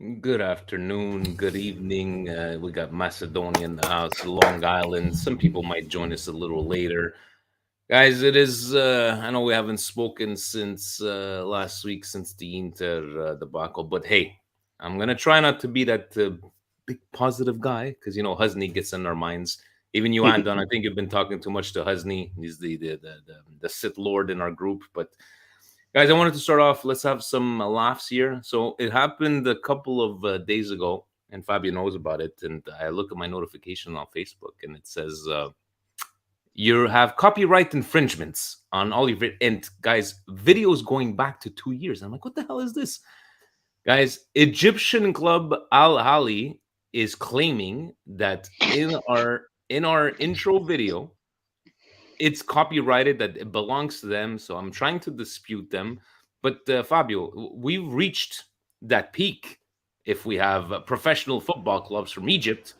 Good afternoon, good evening. We got Macedonia in the house, Long Island. Some people might join us a little later. Guys, it is, I know we haven't spoken since last week, since the Inter debacle, but hey, I'm going to try not to be that big positive guy because, Husney gets in our minds. Even you, Andon, I think you've been talking too much to Husney. He's the Sith Lord in our group, but guys, I wanted to start off. Let's have some laughs here. So it happened a couple of days ago, and Fabio knows about it. And I look at my notification on Facebook, and it says you have copyright infringements on all your and guys, videos going back to 2 years. I'm like, what the hell is this, guys? Egyptian club Al Ahly is claiming that in our intro video, it's copyrighted, that it belongs to them. So I'm trying to dispute them. But Fabio, we've reached that peak if we have professional football clubs from Egypt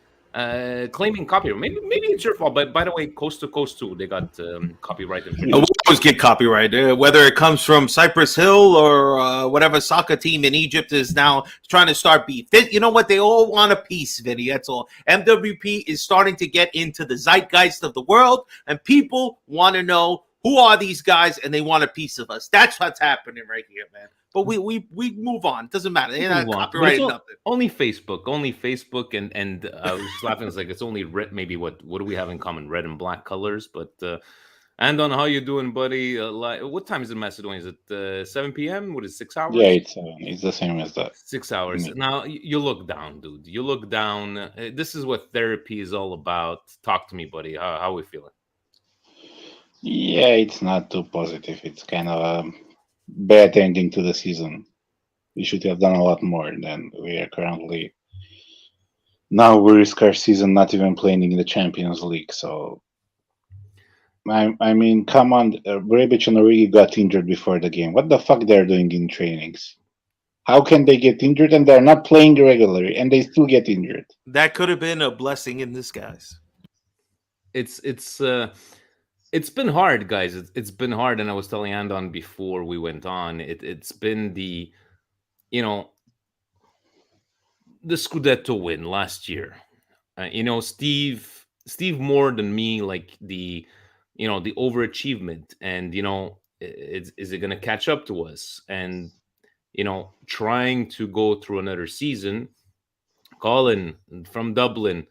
claiming copyright. Maybe it's your fault. But by the way, Coast to Coast too, they got copyright We infringement. always get copyright, whether it comes from Cypress Hill or whatever soccer team in Egypt is now trying to start beef. You know what? They all want a piece, Vinny. That's all. MWP is starting to get into the zeitgeist of the world, and people want to know who are these guys, and they want a piece of us. That's what's happening right here, man. But we move on. It doesn't matter. They're not copyrighted nothing. Only Facebook, and I was laughing. It's like it's only red. Maybe what do we have in common? Red and black colors, but. Andon, how you doing, buddy? What time is it in Macedonia? Is it 7 p.m.? What is it, 6 hours? Yeah, it's the same as that. 6 hours. Now, you look down, dude. You look down. This is what therapy is all about. Talk to me, buddy. How we feeling? Yeah, it's not too positive. It's kind of a bad ending to the season. We should have done a lot more than we are currently. Now we risk our season not even playing in the Champions League. So, I mean, come on. Rebic and Origi got injured before the game. What the fuck they're doing in trainings? How can they get injured and they're not playing regularly and they still get injured? That could have been a blessing in disguise. It's been hard, guys. It's been hard, and I was telling Andon before we went on. It's been the Scudetto win last year. Steve more than me, like the overachievement, and is it going to catch up to us? And trying to go through another season. Colin from Dublin.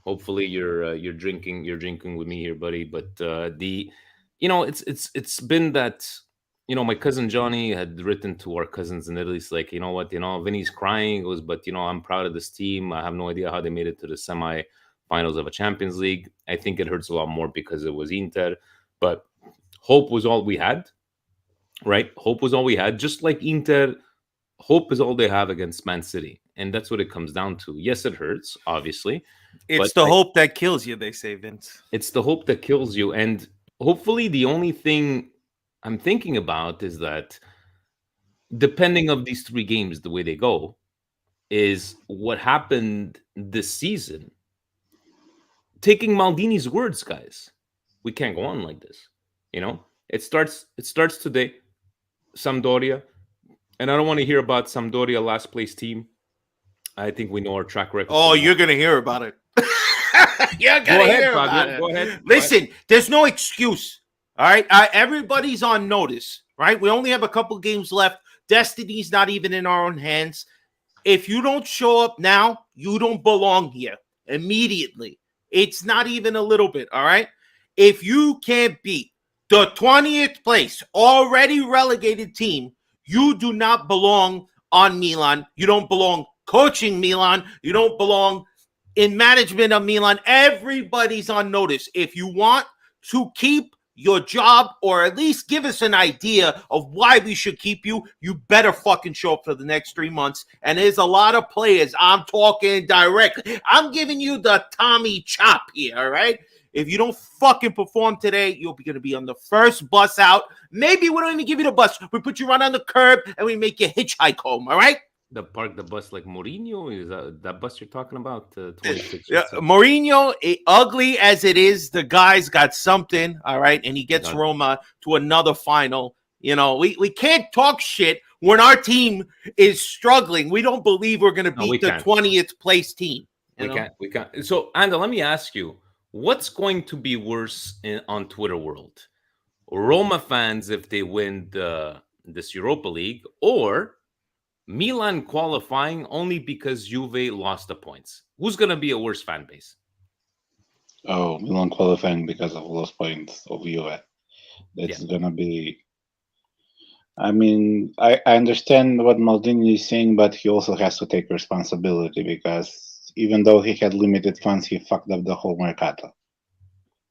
Hopefully you're drinking with me here, buddy. But it's been that my cousin Johnny had written to our cousins in Italy. It's like, what, Vinny's crying. It goes, but I'm proud of this team. I have no idea how they made it to the semi-finals of a Champions League. I think it hurts a lot more because it was Inter, but hope was all we had, right? Hope was all we had. Just like Inter, hope is all they have against Man City, and that's what it comes down to. Yes, it hurts, obviously. It's the hope that kills you, they say, Vince. It's the hope that kills you, and hopefully the only thing I'm thinking about is that depending of these 3 games, the way they go, is what happened this season. Taking Maldini's words, guys, we can't go on like this. It starts today, Sampdoria, and I don't want to hear about Sampdoria last place team. I think we know our track record. Oh, you're going to hear about it. You're going to hear about it. Go ahead. Listen, there's no excuse. All right? Everybody's on notice, right? We only have a couple games left. Destiny's not even in our own hands. If you don't show up now, you don't belong here immediately. It's not even a little bit, all right? If you can't beat the 20th place, already relegated team, you do not belong on Milan. You don't belong coaching Milan. You don't belong in management of Milan. Everybody's on notice. If you want to keep your job, or at least give us an idea of why we should keep you, you better fucking show up for the next 3 months. And there's a lot of players. I'm talking directly. I'm giving you the Tommy Chop here, all right? If you don't fucking perform today, you're going to be on the first bus out. Maybe we don't even give you the bus. We put you right on the curb and we make you hitchhike home, all right? The bus like Mourinho? Is that bus you're talking about? 26. Yeah, Mourinho, ugly as it is, the guy's got something, all right? And he gets Roma to another final. We can't talk shit when our team is struggling. We don't believe we're going to No, we beat the can't. 20th place team. We can't. We can't. So, Anda, let me ask you, what's going to be worse on Twitter world? Roma fans if they win this Europa League, or Milan qualifying only because Juve lost the points? Who's going to be a worse fan base? Oh, Milan qualifying because of lost points of Juve. That's Yeah. gonna be. I mean, I understand what Maldini is saying, but he also has to take responsibility because even though he had limited funds, he fucked up the whole mercato.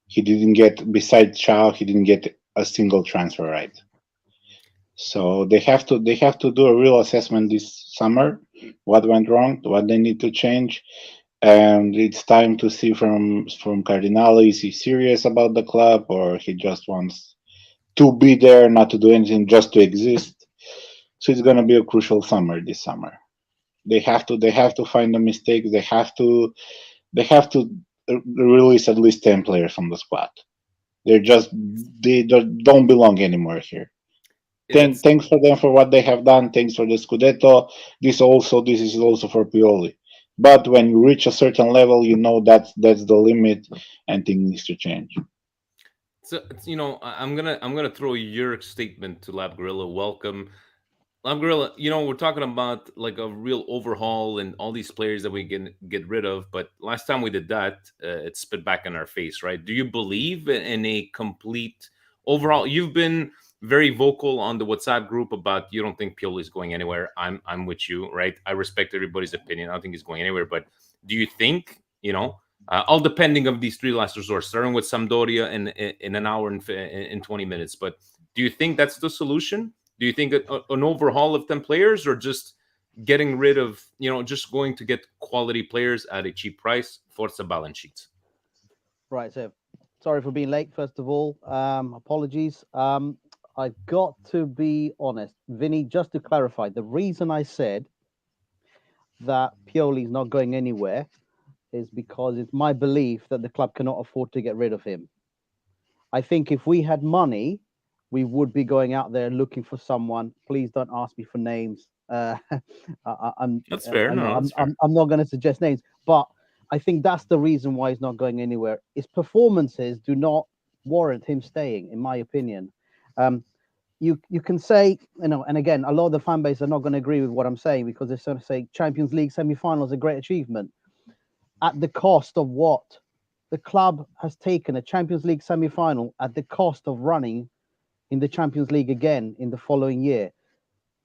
He didn't get, besides Chow, he didn't get a single transfer right. So they have to do a real assessment this summer, what went wrong, what they need to change, and it's time to see from Cardinale, is he serious about the club or he just wants to be there, not to do anything, just to exist. So it's gonna be a crucial summer this summer. They have to find the mistakes. They have to release at least 10 players from the squad. They don't belong anymore here. It's Thanks for them for what they have done. Thanks for the Scudetto. This is also for Pioli. But when you reach a certain level, you know that's the limit, and things need to change. So I'm gonna throw your statement to Lab Gorilla. Welcome, Lab Gorilla. We're talking about like a real overhaul and all these players that we can get rid of. But last time we did that, it spit back in our face, right? Do you believe in a complete overhaul? You've been very vocal on the WhatsApp group about you don't think Pioli is going anywhere. I'm with you, right? I respect everybody's opinion. I don't think he's going anywhere. But do you think all depending of these three last resorts, starting with Sampdoria in an hour and in 20 minutes. But do you think that's the solution? Do you think an overhaul of 10 players, or just getting rid of, just going to get quality players at a cheap price? Forza balance sheets. Right. So, sorry for being late. First of all, apologies. I've got to be honest, Vinny. Just to clarify, the reason I said that Pioli is not going anywhere is because it's my belief that the club cannot afford to get rid of him. I think if we had money, we would be going out there looking for someone. Please don't ask me for names. That's fair. I'm not going to suggest names, but I think that's the reason why he's not going anywhere. His performances do not warrant him staying, in my opinion. You can say, and again, a lot of the fan base are not going to agree with what I'm saying because they're sort of saying Champions League semi-final is a great achievement. At the cost of what? The club has taken a Champions League semi-final at the cost of running in the Champions League again in the following year.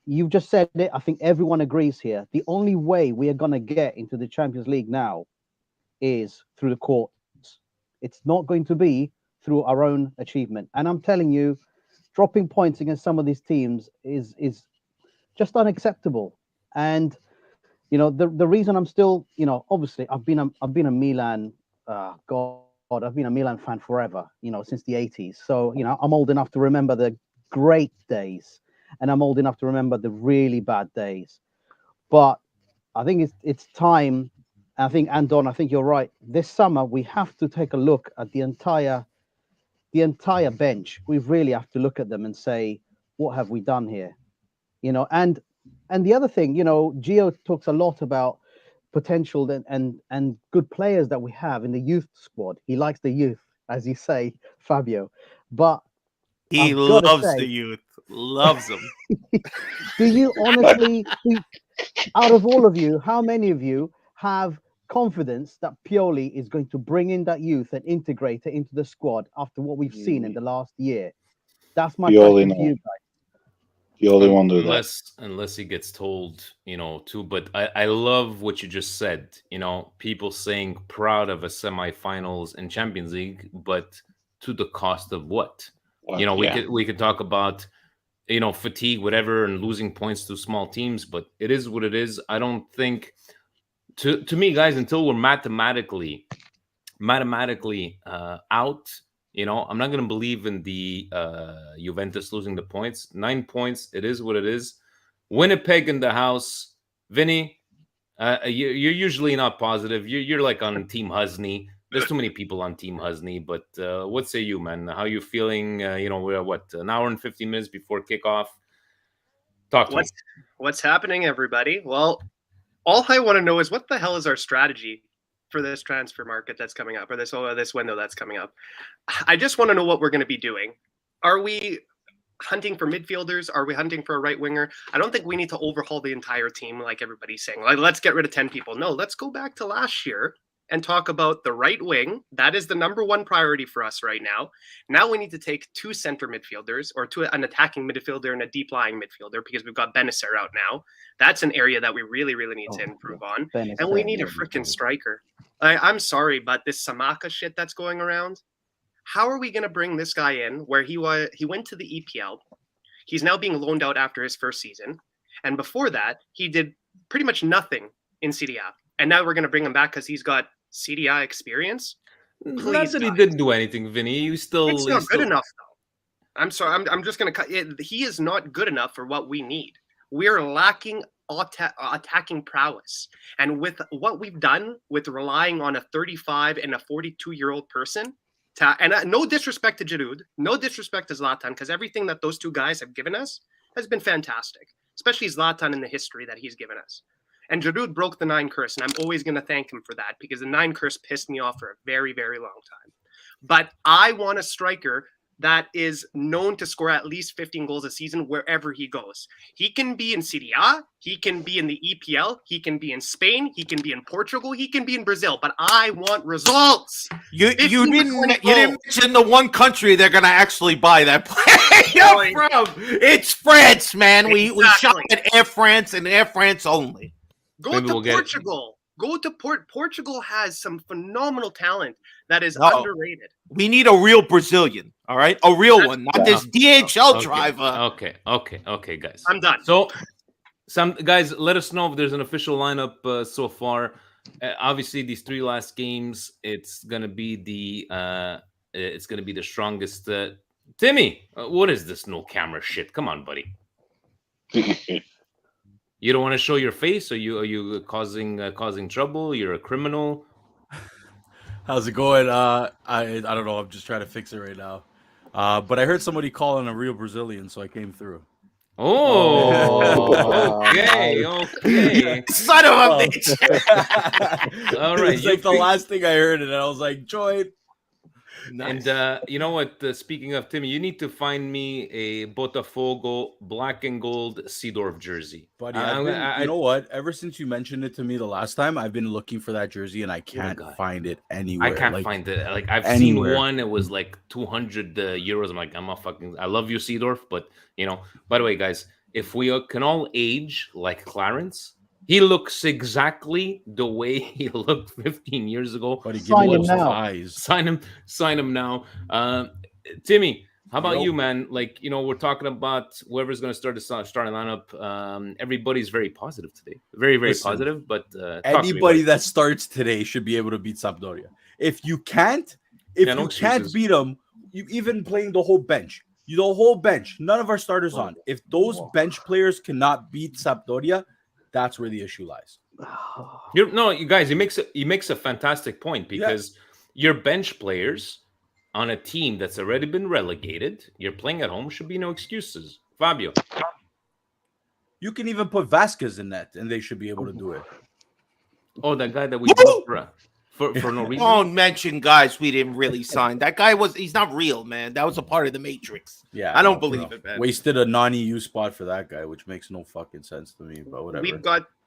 You've just said it. I think everyone agrees here. The only way we are going to get into the Champions League now is through the courts. It's not going to be through our own achievement. And I'm telling you, dropping points against some of these teams is just unacceptable. And the reason I'm still, obviously I've been a Milan I've been a Milan fan forever, since the 80s. So, I'm old enough to remember the great days, and I'm old enough to remember the really bad days. But I think it's time. I think, Andon, I think you're right. This summer we have to take a look at the entire bench. We really have to look at them and say, what have we done here? And the other thing, Gio talks a lot about potential and good players that we have in the youth squad. He likes the youth, as you say, Fabio. But he loves the youth, loves them. Do you honestly, out of all of you, how many of you have confidence that Pioli is going to bring in that youth and integrate it into the squad after what we've seen in the last year? That's my question to you guys. Pioli won't do that. Unless he gets told, too. But I love what you just said. People saying proud of a semifinals and Champions League, but to the cost of what? We could talk about fatigue, whatever, and losing points to small teams, but it is what it is. I don't think to me, guys, until we're mathematically out. I'm not going to believe in the Juventus losing the points. 9 points. It is what it is. Winnipeg in the house. Vinny, you're usually not positive. You're like on Team Husney. there's too many people on Team Husney. But what say you, man? How you feeling? We're what, an hour and 50 minutes before kickoff. Talk to me. What's happening, everybody? Well, all I want to know is what the hell is our strategy for this transfer market that's coming up, or this window that's coming up. I just want to know what we're going to be doing. Are we hunting for midfielders? Are we hunting for a right winger? I don't think we need to overhaul the entire team like everybody's saying. Like, let's get rid of 10 people. No, let's go back to last year and talk about the right wing. That is the number one priority for us right now. Now we need to take 2 center midfielders, or an attacking midfielder and a deep lying midfielder, because we've got Benacer out now. That's an area that we really, really need to improve on. And we need a freaking striker. I'm sorry, but this Samaka shit that's going around, how are we going to bring this guy in where he went to the EPL? He's now being loaned out after his first season. And before that, he did pretty much nothing in Serie A. And now we're going to bring him back because he's got CDI experience. Not that he didn't do anything, Vinny. It's not good enough, though. I'm sorry. I'm just going to cut it. He is not good enough for what we need. We're lacking attacking prowess. And with what we've done with relying on a 35 and a 42-year-old person, no disrespect to Giroud, no disrespect to Zlatan, because everything that those two guys have given us has been fantastic, especially Zlatan in the history that he's given us. And Giroud broke the 9 curse, and I'm always going to thank him for that, because the 9 curse pissed me off for a very, very long time. But I want a striker that is known to score at least 15 goals a season wherever he goes. He can be in Serie A, he can be in the EPL, he can be in Spain, he can be in Portugal, he can be in Brazil, but I want results. You didn't mention the one country they're going to actually buy that player from. It's France, man. Exactly. We shop at Air France and Air France only. Go to Portugal. Go to Portugal has some phenomenal talent that is underrated. We need a real Brazilian, all right? A real one, not this DHL driver. Okay, guys. I'm done. So, guys, let us know if there's an official lineup so far. Obviously, these 3 last games, it's gonna be the strongest. Timmy, what is this no camera shit? Come on, buddy. You don't want to show your face? Are you causing trouble? You're a criminal. How's it going? I don't know. I'm just trying to fix it right now. But I heard somebody calling a real Brazilian, so I came through. Oh, okay. Son of a bitch. All right. It's like the last thing I heard, and I was like, join. Nice. And you know what? Speaking of Timmy, you need to find me a Botafogo black and gold Seedorf jersey. Buddy, you know what? Ever since you mentioned it to me the last time, I've been looking for that jersey, and I can't find it anywhere. I can't find it. Like, I've seen one. It was like 200 euros. I'm like, I love you, Seedorf. But, by the way, guys, if we can all age like Clarence, he looks exactly the way he looked 15 years ago. But sign him now. Eyes. Sign him now. Timmy, how about you, man? Like, we're talking about whoever's going to start the starting lineup. Everybody's very positive today. Very, very positive. But anybody that starts today should be able to beat Sampdoria. If you can't beat them, you even playing the whole bench. The whole bench. None of our starters on. If those bench players cannot beat Sampdoria, that's where the issue lies. You guys, he makes a fantastic point, because your bench players on a team that's already been relegated, you're playing at home, should be no excuses. Fabio, you can even put Vasquez in that, and they should be able to do it. Oh, that guy that we bought for no reason. Don't mention guys we didn't really sign. That guy he's not real, man. That was a part of the Matrix. Yeah, I don't believe it, man. Wasted a non-EU spot for that guy, which makes no fucking sense to me. But whatever.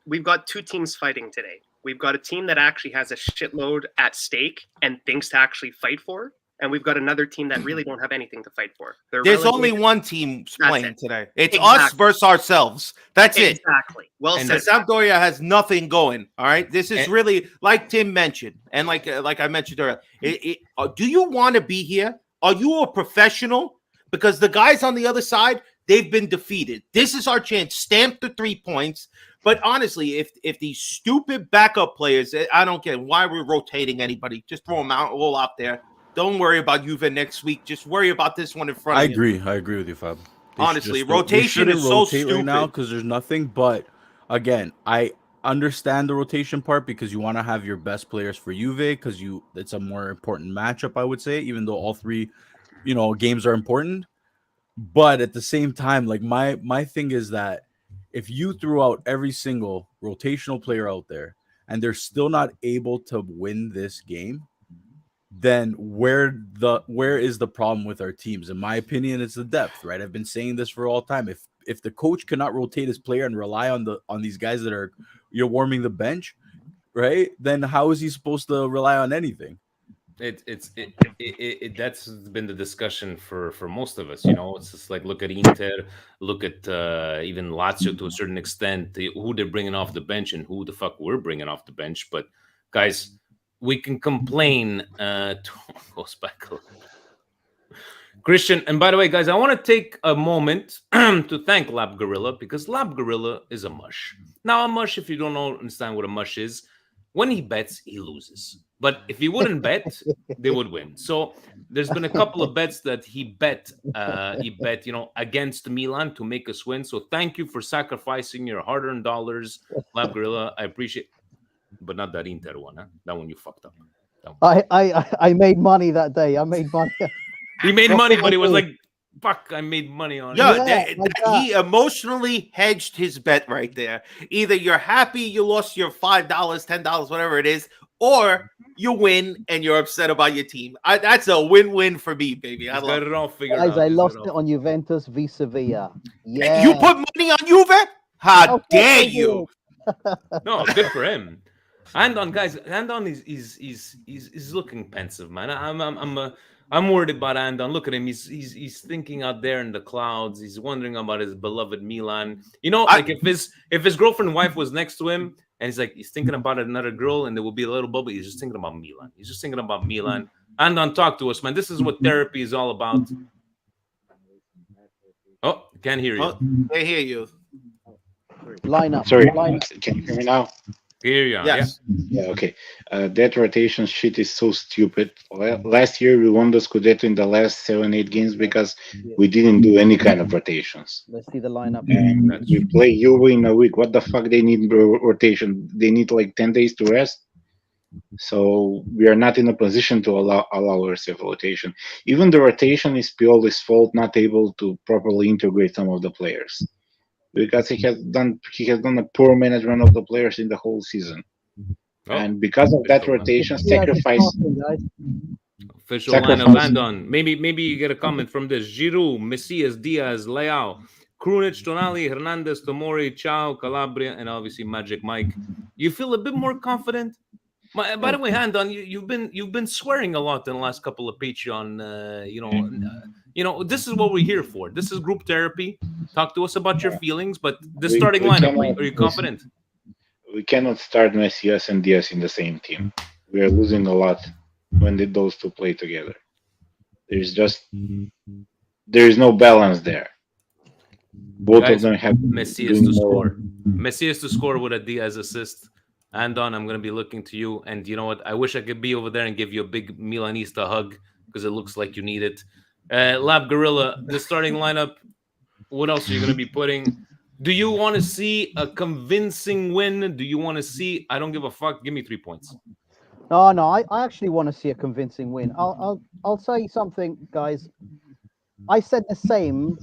We've got 2 teams fighting today. We've got a team that actually has a shitload at stake and things to actually fight for, and we've got another team that really don't have anything to fight for. There's only one team playing today. It's us versus ourselves. That's it. Exactly. Well said. Sampdoria has nothing going. All right. This is really, like Tim mentioned, and like I mentioned earlier. Do you want to be here? Are you a professional? Because the guys on the other side, they've been defeated. This is our chance. Stamp the 3 points. But honestly, if these stupid backup players, I don't get why we're rotating anybody. Just throw them all out there. Don't worry about Juve next week. Just worry about this one in front of you. I agree with you, Fab. Honestly, rotation is so stupid right now because there's nothing. But again, understand the rotation part because you want to have your best players for Juve because it's a more important matchup, I would say, even though all three, games are important. But at the same time, like my thing is that if you threw out every single rotational player out there and they're still not able to win this game, then where is the problem with our teams? In my opinion, it's the depth, right? I've been saying this for all time. If the coach cannot rotate his player and rely on these guys that are warming the bench, right? Then how is he supposed to rely on anything? That's been the discussion for most of us. It's just like look at Inter, look at even Lazio to a certain extent, who they're bringing off the bench and who the fuck we're bringing off the bench. But guys, we can complain. Goes back a little. Christian, and by the way, guys, I want to take a moment to thank Lab Gorilla because Lab Gorilla is a mush. Now, a mush, if you don't understand what a mush is, when he bets, he loses. But if he wouldn't bet, they would win. So there's been a couple of bets that he bet, against Milan to make us win. So thank you for sacrificing your hard-earned dollars, Lab Gorilla. I appreciate, but not that Inter one. Huh? That one you fucked up. I made money that day. I made money. He made money, but he was like, fuck, I made money on it. He emotionally hedged his bet right there. Either you're happy you lost your $5, $10, whatever it is, or you win and you're upset about your team. That's a win-win for me, baby. I love it. All figured Guys, out. I lost it on Juventus v Sevilla. Yeah. You put money on Juve? How dare you? No, good for him. Andon, guys, Andon is looking pensive, man. I'm worried about Andon. Look at him. He's thinking out there in the clouds. He's wondering about his beloved Milan. Like if his girlfriend wife was next to him and he's thinking about another girl and there will be a little bubble. He's just thinking about Milan. He's just thinking about Milan. Andon, talk to us, man. This is what therapy is all about. Oh, can't hear you. Oh, I hear you. Line up. Sorry, Line. can you hear me now? Here you are. Yes. Yeah, okay. That rotation shit is so stupid. Last year we won the Scudetto in the last 7-8 games because we didn't do any kind of rotations. Let's see the lineup. And we play Juve in a week. What the fuck they need rotation? They need like 10 days to rest. So we are not in a position to allow ourselves rotation. Even the rotation is Pioli's fault, not able to properly integrate some of the players. Because he has done a poor management of the players in the whole season. And because of that rotation, sacrifice. Official line of Andon. Maybe you get a comment from this. Giroud, Messias, Diaz, Leao, Krunic, Tonali, Hernandez, Tomori, Chao, Calabria, and obviously Magic Mike. You feel a bit more confident? By the way, Andon, you've been swearing a lot in the last couple of Patreon. This is what we're here for. This is group therapy. Talk to us about your feelings. But the starting lineup, are you confident? We cannot start Messias and Diaz in the same team. We are losing a lot when those two play together. There's no balance there. Both of them have Messias to score. Messias to score with a Diaz assist. Andon, I'm going to be looking to you. And you know what? I wish I could be over there and give you a big Milanista hug because it looks like you need it. Lab Gorilla, the starting lineup, what else are you going to be putting? Do you want to see a convincing win? Do you want to see, I don't give a fuck, give me 3 points. No, I actually want to see a convincing win. I'll say something, guys. I said the same,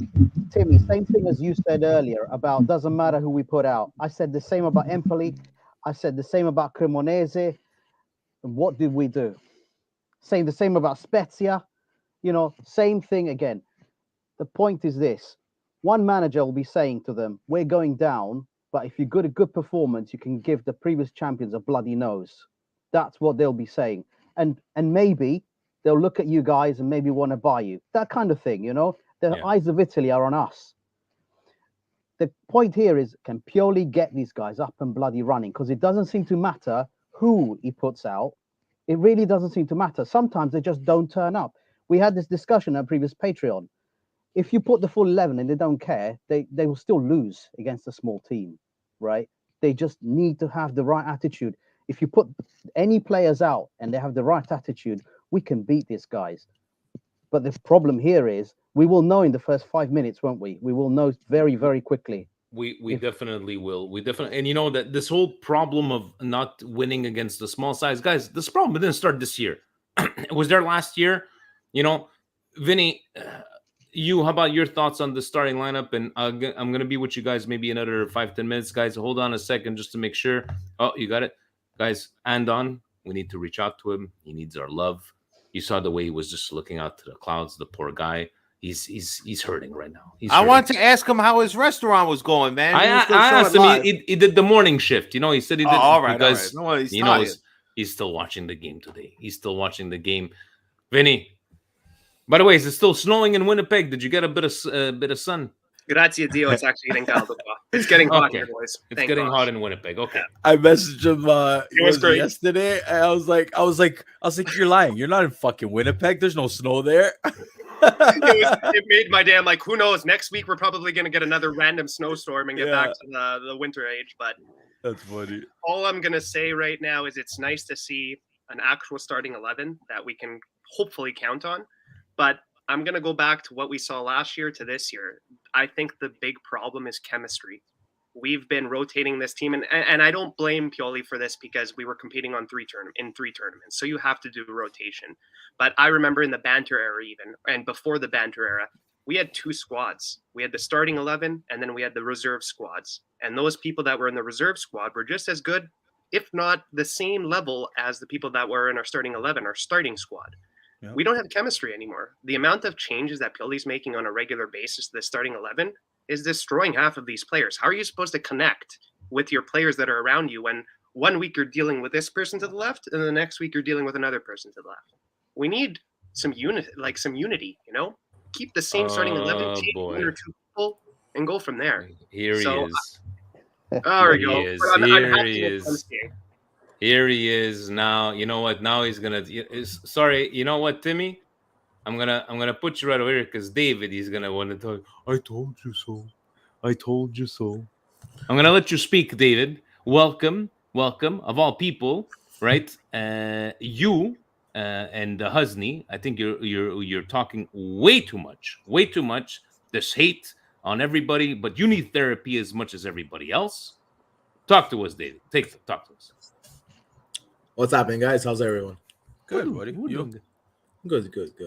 Timmy, same thing as you said earlier about doesn't matter who we put out. I said the same about Empoli. I said the same about Cremonese. And what did we do? Saying the same about Spezia. Same thing again. The point is this. One manager will be saying to them, we're going down, but if you got a good performance, you can give the previous champions a bloody nose. That's what they'll be saying. And maybe they'll look at you guys and maybe want to buy you. That kind of thing, The eyes of Italy are on us. The point here is, can Pioli get these guys up and bloody running? Because it doesn't seem to matter who he puts out. It really doesn't seem to matter. Sometimes they just don't turn up. We had this discussion at previous Patreon. If you put the full 11 and they don't care, they will still lose against a small team, right? They just need to have the right attitude. If you put any players out and they have the right attitude, we can beat these guys. But the problem here is we will know in the first 5 minutes, won't we? We will know very, very quickly We definitely will. We definitely, and you know that this whole problem of not winning against the small size guys, this problem didn't start this year. It was there last year. You know, Vinny, how about your thoughts on the starting lineup? And I'm gonna be with you guys maybe another 5-10 minutes, guys. Hold on a second just to make sure. Oh, you got it, guys. Andon, we need to reach out to him. He needs our love. You saw the way he was just looking out to the clouds. The poor guy. He's hurting right now. I wanted to ask him how his restaurant was going, man. I asked him. He did the morning shift. You know, he said he did. All right, because all right. No, he's still watching the game today. He's still watching the game. Vinny, by the way, is it still snowing in Winnipeg? Did you get a bit of sun? Grazie Dio, it's actually getting caldo. It's getting hot here, boys. It's getting hot in Winnipeg. Okay. I messaged him it was great. yesterday, and I was like, you're lying. You're not in fucking Winnipeg. There's no snow there. It made my day. I'm like, who knows? Next week we're probably going to get another random snowstorm and get back to the winter age. But that's funny. All I'm going to say right now is it's nice to see an actual starting 11 that we can hopefully count on. But I'm going to go back to what we saw last year to this year. I think the big problem is chemistry. We've been rotating this team, and I don't blame Pioli for this because we were competing on three tournaments. So you have to do rotation. But I remember in the banter era even, and before the banter era, we had two squads. We had the starting 11, and then we had the reserve squads. And those people that were in the reserve squad were just as good, if not the same level as the people that were in our starting 11, our starting squad. Yep. We don't have chemistry anymore. The amount of changes that Pioli's making on a regular basis to the starting 11 is destroying half of these players. How are you supposed to connect with your players that are around you when 1 week you're dealing with this person to the left and the next week you're dealing with another person to the left? We need some unity, you know? Keep the same starting 11, take one or two people, and go from there. Here he is. There we go. Here he is. Here he is. Now, you know what? Now he's gonna. Sorry, you know what, Timmy? I'm gonna put you right over here because David, he's gonna want to talk. I told you so. I told you so. I'm gonna let you speak, David. Welcome of all people, right? You and Husney. I think you're talking way too much. Way too much. This hate on everybody, but you need therapy as much as everybody else. Talk to us, David. Talk to us. What's happening, guys? How's everyone? Good, buddy. Good.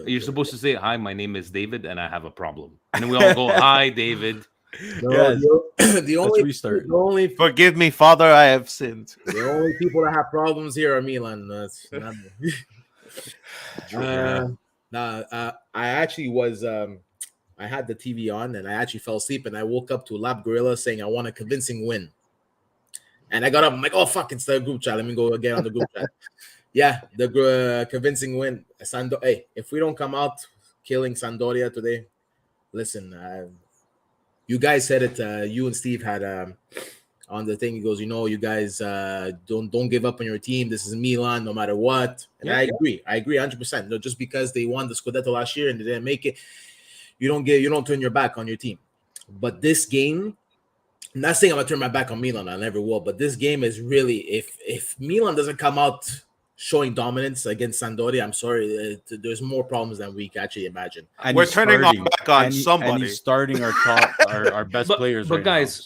You're supposed to say, hi, my name is David, and I have a problem. And then we all go, hi, David. No, the only forgive me, Father, I have sinned. The only people that have problems here are Milan. That's not me. I actually was I had the TV on and I actually fell asleep and I woke up to Lab Gorilla saying I want a convincing win. And I got up, I'm like, oh fuck, it's the group chat. Let me go again on the group chat. Yeah, the convincing win. Hey, if we don't come out killing Sampdoria today, listen, you guys said it. You and Steve had on the thing. He goes, you guys don't give up on your team. This is Milan, no matter what. And I agree 100%. No, just because they won the Scudetto last year and they didn't make it, you don't turn your back on your team. But this game, I'm not saying I'm gonna turn my back on Milan. I never will. But this game is really, if Milan doesn't come out showing dominance against Sampdoria, I'm sorry, there's more problems than we can actually imagine. And we're turning our back on somebody. And he's starting our best players. But guys,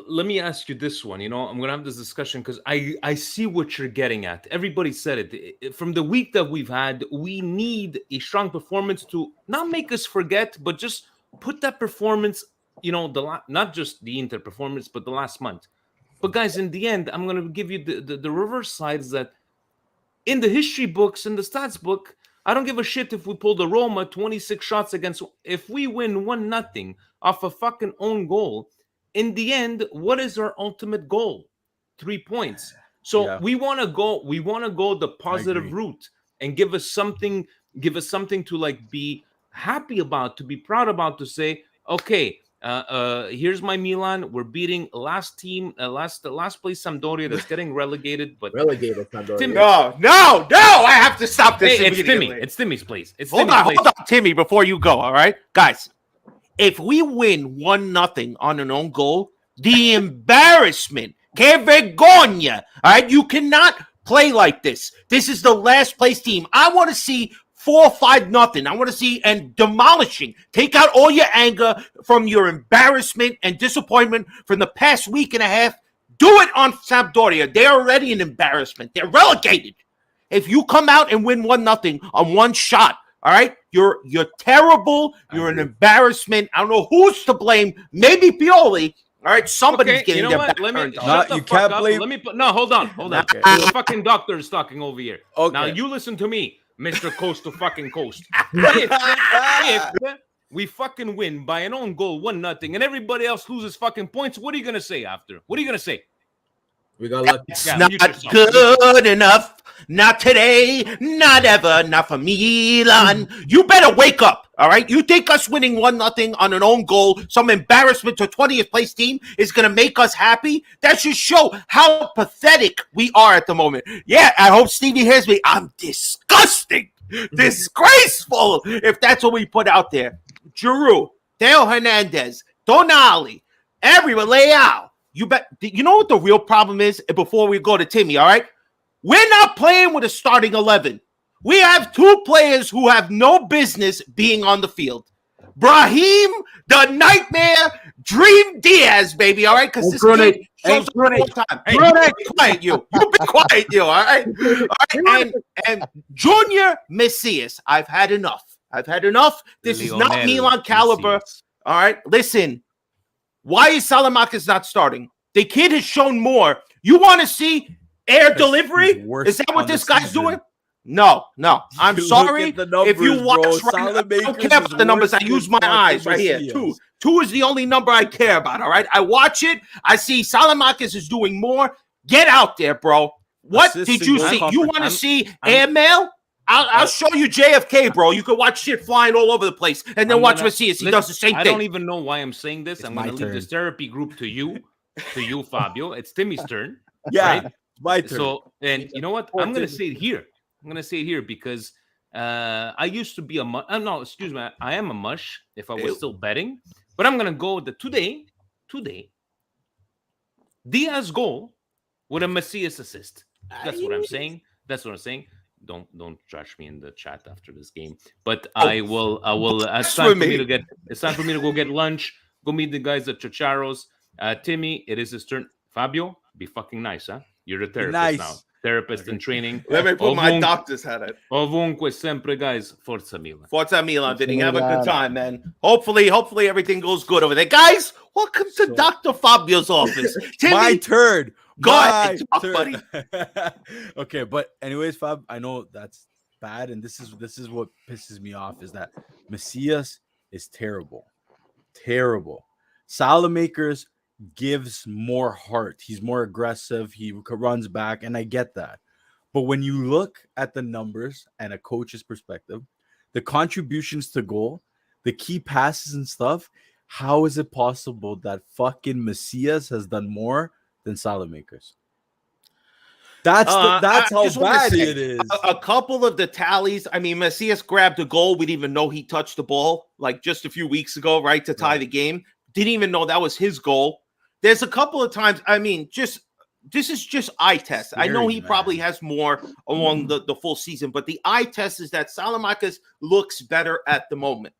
let me ask you this one. I'm going to have this discussion because I see what you're getting at. Everybody said it. From the week that we've had, we need a strong performance to not make us forget, but just put that performance, not just the Inter performance, but the last month. But guys, in the end, I'm going to give you the reverse side is that in the history books, in the stats book, I don't give a shit if we pull the Roma 26 shots against. If we win 1-0 off a fucking own goal, in the end, what is our ultimate goal? 3 points. So we want to go. We want to go the positive route and give us something. Give us something to like be happy about, to be proud about, to say, okay. Here's my Milan. We're beating last place Sampdoria that's getting relegated. But relegated Sampdoria. No! I have to stop this. Hey, it's Timmy. It's Timmy's place. Hold on, Timmy. Before you go, all right, guys. If we win 1-0 on an own goal, the embarrassment, que vergogna. All right, you cannot play like this. This is the last place team. I want to see 4 or 5 nothing. I want to see and demolishing. Take out all your anger from your embarrassment and disappointment from the past week and a half. Do it on Sampdoria. They're already an embarrassment. They're relegated. If you come out and win 1-0 on one shot, all right, you're terrible. You're an embarrassment. I don't know who's to blame. Maybe Pioli. All right, somebody's getting their back turned on. You can't blame. Let me put. No, hold on. Okay. The fucking doctor is talking over here. Okay. Now you listen to me, Mr. Coast to fucking Coast. if we fucking win by an own goal, 1-0, and everybody else loses fucking points, what are you gonna say after? What are you gonna say? We got lucky. It's not good enough. Not today. Not ever. Not for Milan. You better wake up. All right. You think us winning 1-0 on an own goal, some embarrassment to 20th place team, is going to make us happy? That should show how pathetic we are at the moment. Yeah, I hope Stevie hears me. I'm disgusting. Disgraceful. If that's what we put out there. Giroud, Theo Hernandez, Tonali, everyone, Leao. You know what the real problem is? Before we go to Timmy, all right? We're not playing with a starting 11. We have 2 players who have no business being on the field. Brahim, the nightmare, Dream Diaz, baby, all right? Because this game shows up all the time. Hey, you be quiet, you. You be quiet, you, all right? All right? And Junior Messias, I've had enough. I've had enough. This is not Milan caliber. All right? Listen. Why is Salamakis not starting? The kid has shown more. You want to see air delivery? Is that what this guy's doing? No. I'm sorry. If you watch right now, I don't care about the numbers. I use my eyes right here. 2. 2 is the only number I care about, all right? I watch it. I see Salamakis is doing more. Get out there, bro. What did you see? You want to see airmail? I'll show you JFK, bro. You can watch shit flying all over the place, and then watch Messias. He does the same thing. I don't even know why I'm saying this. I'm going to leave this therapy group to you, Fabio. It's Timmy's turn. Yeah, right? my turn. So, and you know what? I'm going to say it here. I'm going to say it here because I used to be a mush. No, excuse me. I am a mush if I was still betting, but I'm going to go with the today, Diaz goal with a Messias assist. That's what I'm saying. Don't trash me in the chat after this game. But I will. It's time for me to go get lunch. Go meet the guys at Chicharo's. Timmy, it is his turn. Fabio, be fucking nice, huh? You're the therapist now. Therapist in training. Let me put my doctor's hat on. Ovunque sempre, guys. Forza Milan. Forza Milan, Vinny. Have a good time, man. Hopefully everything goes good over there. Guys, welcome to Dr. Fabio's office. Timmy, my turn. Go ahead, buddy. Okay, but anyways, Fab, I know that's bad, and this is what pisses me off is that Messias is terrible. Salamakers gives more heart. He's more aggressive. He runs back, and I get that. But when you look at the numbers and a coach's perspective, the contributions to goal, the key passes and stuff, how is it possible that fucking Messias has done more than Salamakers? That's how bad it is. A couple of the tallies. I mean, Messias grabbed a goal. We didn't even know he touched the ball like just a few weeks ago, right, to tie the game. Didn't even know that was his goal. There's a couple of times. I mean, this is just eye test. Scary, I know he probably has more along the full season, but the eye test is that Salamakis looks better at the moment.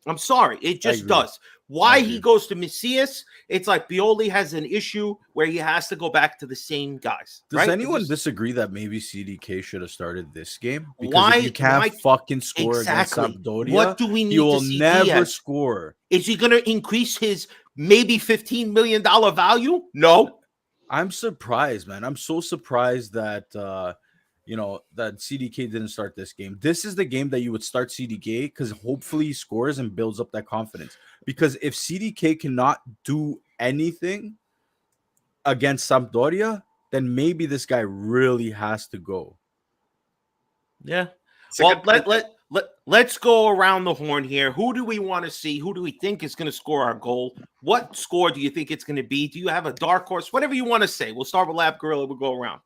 I'm sorry, it just does. Why he goes to Messias, it's like Pioli has an issue where he has to go back to the same guys. Does anyone disagree that maybe CDK should have started this game? Because if you can't fucking score against Sampdoria, what do we need he will never score. Is he going to increase his maybe $15 million value? No. I'm surprised, man. I'm so surprised that that CDK didn't start this game. This is the game that you would start CDK because hopefully he scores and builds up that confidence. Because if CDK cannot do anything against Sampdoria, then maybe this guy really has to go. Yeah. Well, let's go around the horn here. Who do we want to see? Who do we think is going to score our goal? What score do you think it's going to be? Do you have a dark horse? Whatever you want to say. We'll start with Lab Gorilla. We'll go around.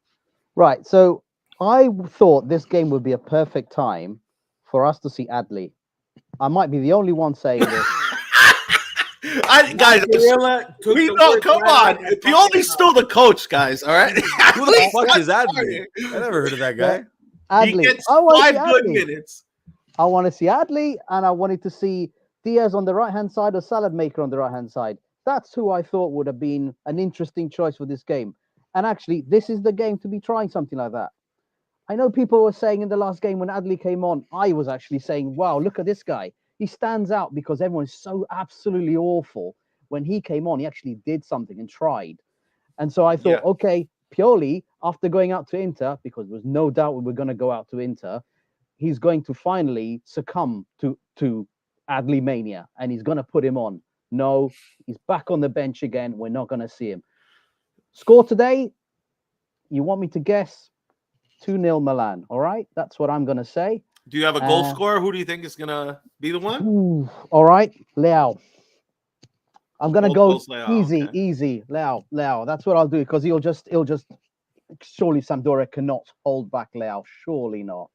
Right. So I thought this game would be a perfect time for us to see Adley. I might be the only one saying this. Guys, we know. Come on, Pioli's still the coach, guys. All right. Who the fuck is Adley? I never heard of that guy. Adley. He gets 5 good minutes. I want to see Adley, and I wanted to see Diaz on the right-hand side or Salad Maker on the right-hand side. That's who I thought would have been an interesting choice for this game. And actually, this is the game to be trying something like that. I know people were saying in the last game when Adley came on, I was actually saying, wow, look at this guy. He stands out because everyone's so absolutely awful. When he came on, he actually did something and tried. And so I thought, okay, Pioli, after going out to Inter, because there was no doubt we were going to go out to Inter, he's going to finally succumb to Adley mania, and he's going to put him on. No, he's back on the bench again. We're not going to see him. Score today, you want me to guess? 2-0 Milan. All right, that's what I'm going to say. Do you have a goal scorer? Who do you think is going to be the one? Ooh, all right, Leao. I'm going to go easy, okay. easy. Leao. That's what I'll do, because he'll just surely Sampdoria cannot hold back Leao. Surely not.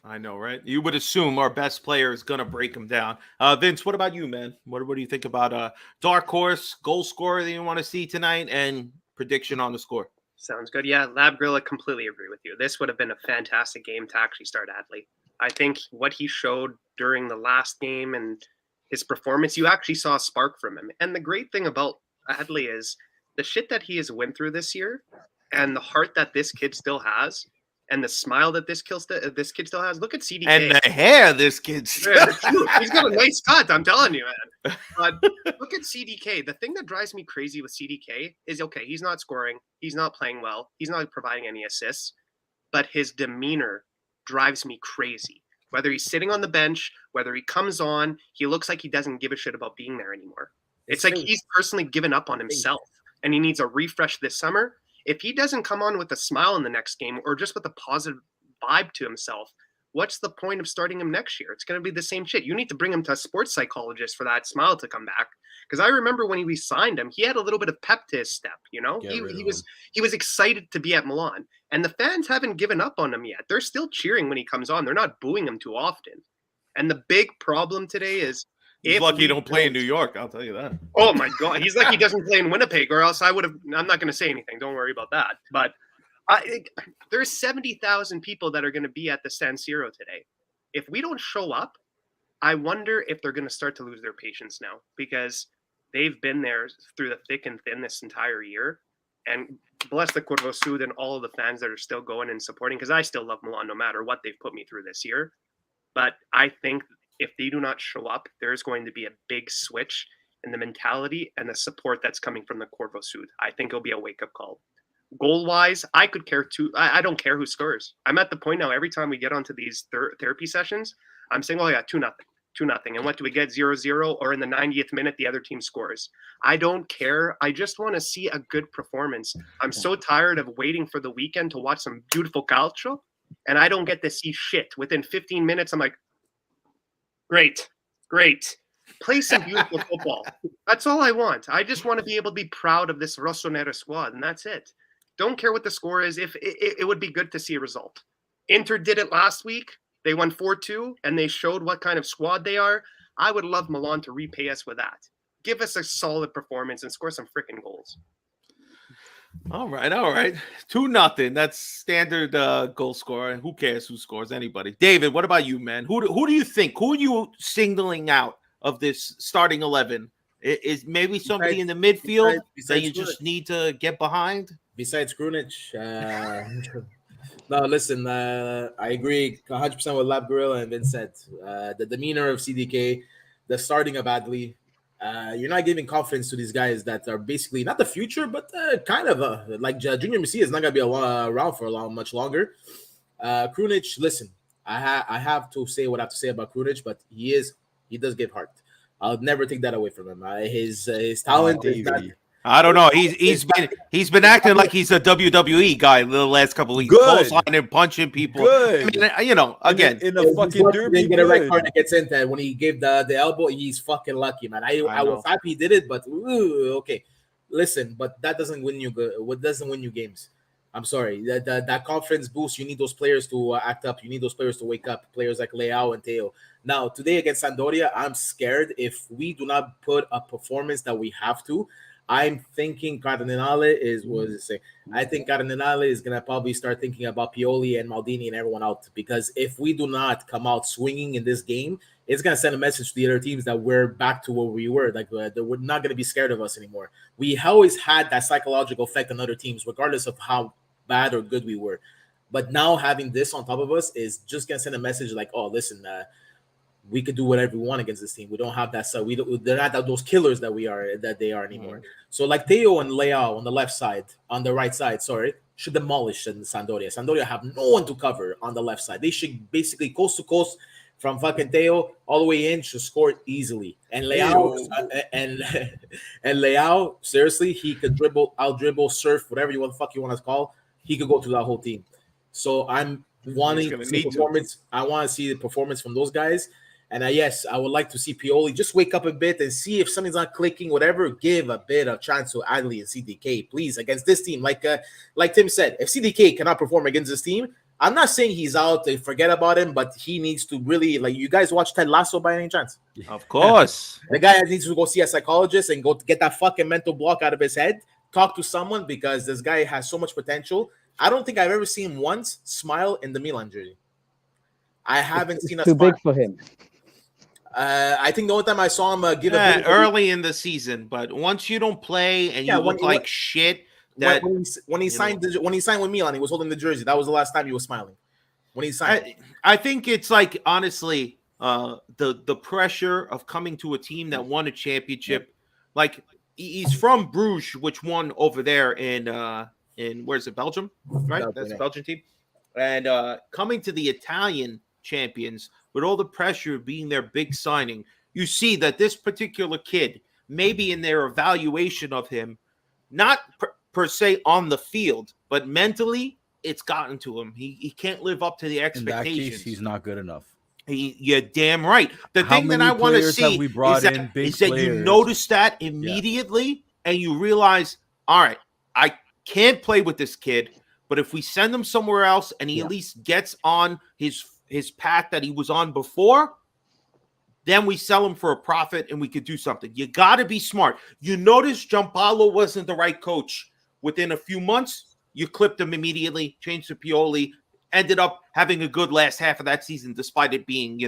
I know, right? You would assume our best player is going to break him down. Vince, what about you, man? What do you think about dark horse, goal scorer that you want to see tonight, and prediction on the score? Sounds good. Yeah, Lab Gorilla, completely agree with you. This would have been a fantastic game to actually start Adley. I think what he showed during the last game and his performance, you actually saw a spark from him. And the great thing about Adley is the shit that he has went through this year and the heart that this kid still has and the smile that this kid still has. Look at CDK. And the hair this kid still has. He's got a nice cut, I'm telling you, man. But look at CDK. The thing that drives me crazy with CDK is, okay, he's not scoring. He's not playing well. He's not providing any assists. But his demeanor drives me crazy. Whether he's sitting on the bench, whether he comes on, he looks like he doesn't give a shit about being there anymore. It's like he's personally given up on himself, and he needs a refresh this summer. If he doesn't come on with a smile in the next game or just with a positive vibe to himself, what's the point of starting him next year? It's going to be the same shit. You need to bring him to a sports psychologist for that smile to come back. Because I remember when we signed him, he had a little bit of pep to his step. You know, he was excited to be at Milan, and the fans haven't given up on him yet. They're still cheering when he comes on. They're not booing him too often. And the big problem today is, he's lucky he don't play in New York. I'll tell you that. Oh my God, he's lucky he doesn't play in Winnipeg, or else I would have. I'm not going to say anything. Don't worry about that. But there's 70,000 people that are going to be at the San Siro today. If we don't show up, I wonder if they're going to start to lose their patience now, because they've been there through the thick and thin this entire year. And bless the Corvo Sud and all of the fans that are still going and supporting, because I still love Milan no matter what they've put me through this year. But I think if they do not show up, there's going to be a big switch in the mentality and the support that's coming from the Corvo Sud. I think it'll be a wake-up call. Goal-wise, I could care too. I don't care who scores. I'm at the point now, every time we get onto these therapy sessions, I'm saying, oh yeah, 2-0. 2-0. And what do we get? 0-0, or in the 90th minute, the other team scores. I don't care. I just want to see a good performance. I'm so tired of waiting for the weekend to watch some beautiful calcio, and I don't get to see shit. Within 15 minutes, I'm like, great. Play some beautiful football. That's all I want. I just want to be able to be proud of this Rossonera squad, and that's it. Don't care what the score is. If it would be good to see a result. Inter did it last week. They won 4-2, and they showed what kind of squad they are. I would love Milan to repay us with that. Give us a solid performance and score some freaking goals. All right. 2-0. That's standard goal scorer. Who cares who scores? Anybody. David, what about you, man? Who do you think? Who are you singling out of this starting 11? Is maybe somebody in the midfield that you just need to get behind? Besides Krunic, no, listen, I agree 100% with Lab Gorilla and Vincent. The demeanor of CDK, the starting of Adley, you're not giving confidence to these guys that are basically not the future, but kind of like Junior Messi is not going to be around for much longer. Krunic, listen, I have to say what I have to say about Krunic, but he does give heart. I'll never take that away from him. His talent is not. I don't know. He's been acting like he's a WWE guy the last couple of weeks. Good. Clotheslining, punching people. Good. I mean, again, in a fucking derby. Didn't get a red card that gets into it when he gave the elbow. He's fucking lucky, man. I was happy he did it, but okay. Listen, but that doesn't win you good. What doesn't win you games? I'm sorry. That confidence boost. You need those players to act up. You need those players to wake up. Players like Leao and Teo. Now today against Sampdoria, I'm scared if we do not put a performance that we have to. I'm thinking Cardinale is what does it say? I think Cardinale is gonna probably start thinking about Pioli and Maldini and everyone out, because if we do not come out swinging in this game, it's gonna send a message to the other teams that we're back to where we were, like that we're not gonna be scared of us anymore. We always had that psychological effect on other teams, regardless of how bad or good we were. But now having this on top of us is just gonna send a message like, oh, listen, we could do whatever we want against this team. We don't have that. So they're not those killers that they are anymore. So like Theo and Leao on the left side, on the right side, sorry, should demolish Sampdoria. Sampdoria have no one to cover on the left side. They should basically coast to coast from fucking Theo all the way in, should score it easily. And Leao and Leao, seriously, he could out dribble, surf, whatever you want to call. He could go through that whole team. So I'm wanting to see performance. I want to see the performance from those guys. And yes, I would like to see Pioli just wake up a bit and see if something's not clicking, whatever, give a bit of chance to Adley and CDK, please, against this team. Like Tim said, if CDK cannot perform against this team, I'm not saying he's out, they forget about him, but he needs to really, like, you guys watch Ted Lasso by any chance? Of course. The guy needs to go see a psychologist and go to get that fucking mental block out of his head, talk to someone, because this guy has so much potential. I don't think I've ever seen him once smile in the Milan jersey. I haven't seen a too smile. Big for him. I think the only time I saw him give a bit early in the season, but once you don't play and you look like shit, that when he signed with Milan, he was holding the jersey. That was the last time he was smiling. When he signed, I think it's like, honestly, the pressure of coming to a team that won a championship. Like, he's from Bruges, which won over there in where's it, Belgium, right? That's a Belgian team, and coming to the Italian champions with all the pressure of being their big signing, you see that this particular kid, maybe in their evaluation of him, not per se on the field, but mentally, it's gotten to him. He can't live up to the expectations. In that case, he's not good enough. You're damn right. The thing that I want to see is that you notice that immediately and you realize, all right, I can't play with this kid, but if we send him somewhere else and he at least gets on his path that he was on before, then we sell him for a profit and we could do something. You got to be smart. You notice Gianpaolo wasn't the right coach. Within a few months, you clipped him immediately, changed to Pioli, ended up having a good last half of that season, despite it being,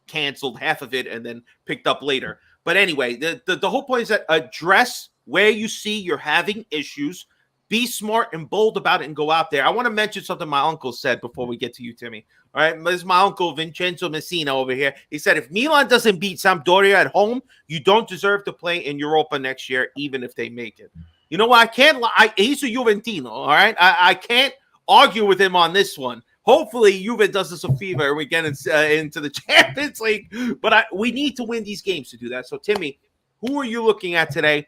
canceled half of it and then picked up later. But anyway, the whole point is that address where you see you're having issues, be smart and bold about it and go out there. I want to mention something my uncle said before we get to you, Timmy. All right, this is my uncle Vincenzo Messina over here. He said, if Milan doesn't beat Sampdoria at home, you don't deserve to play in Europa next year, even if they make it. You know what? He's a Juventino, all right? I can't argue with him on this one. Hopefully, Juve does us a favor and we get into the Champions League. But we need to win these games to do that. So, Timmy, who are you looking at today?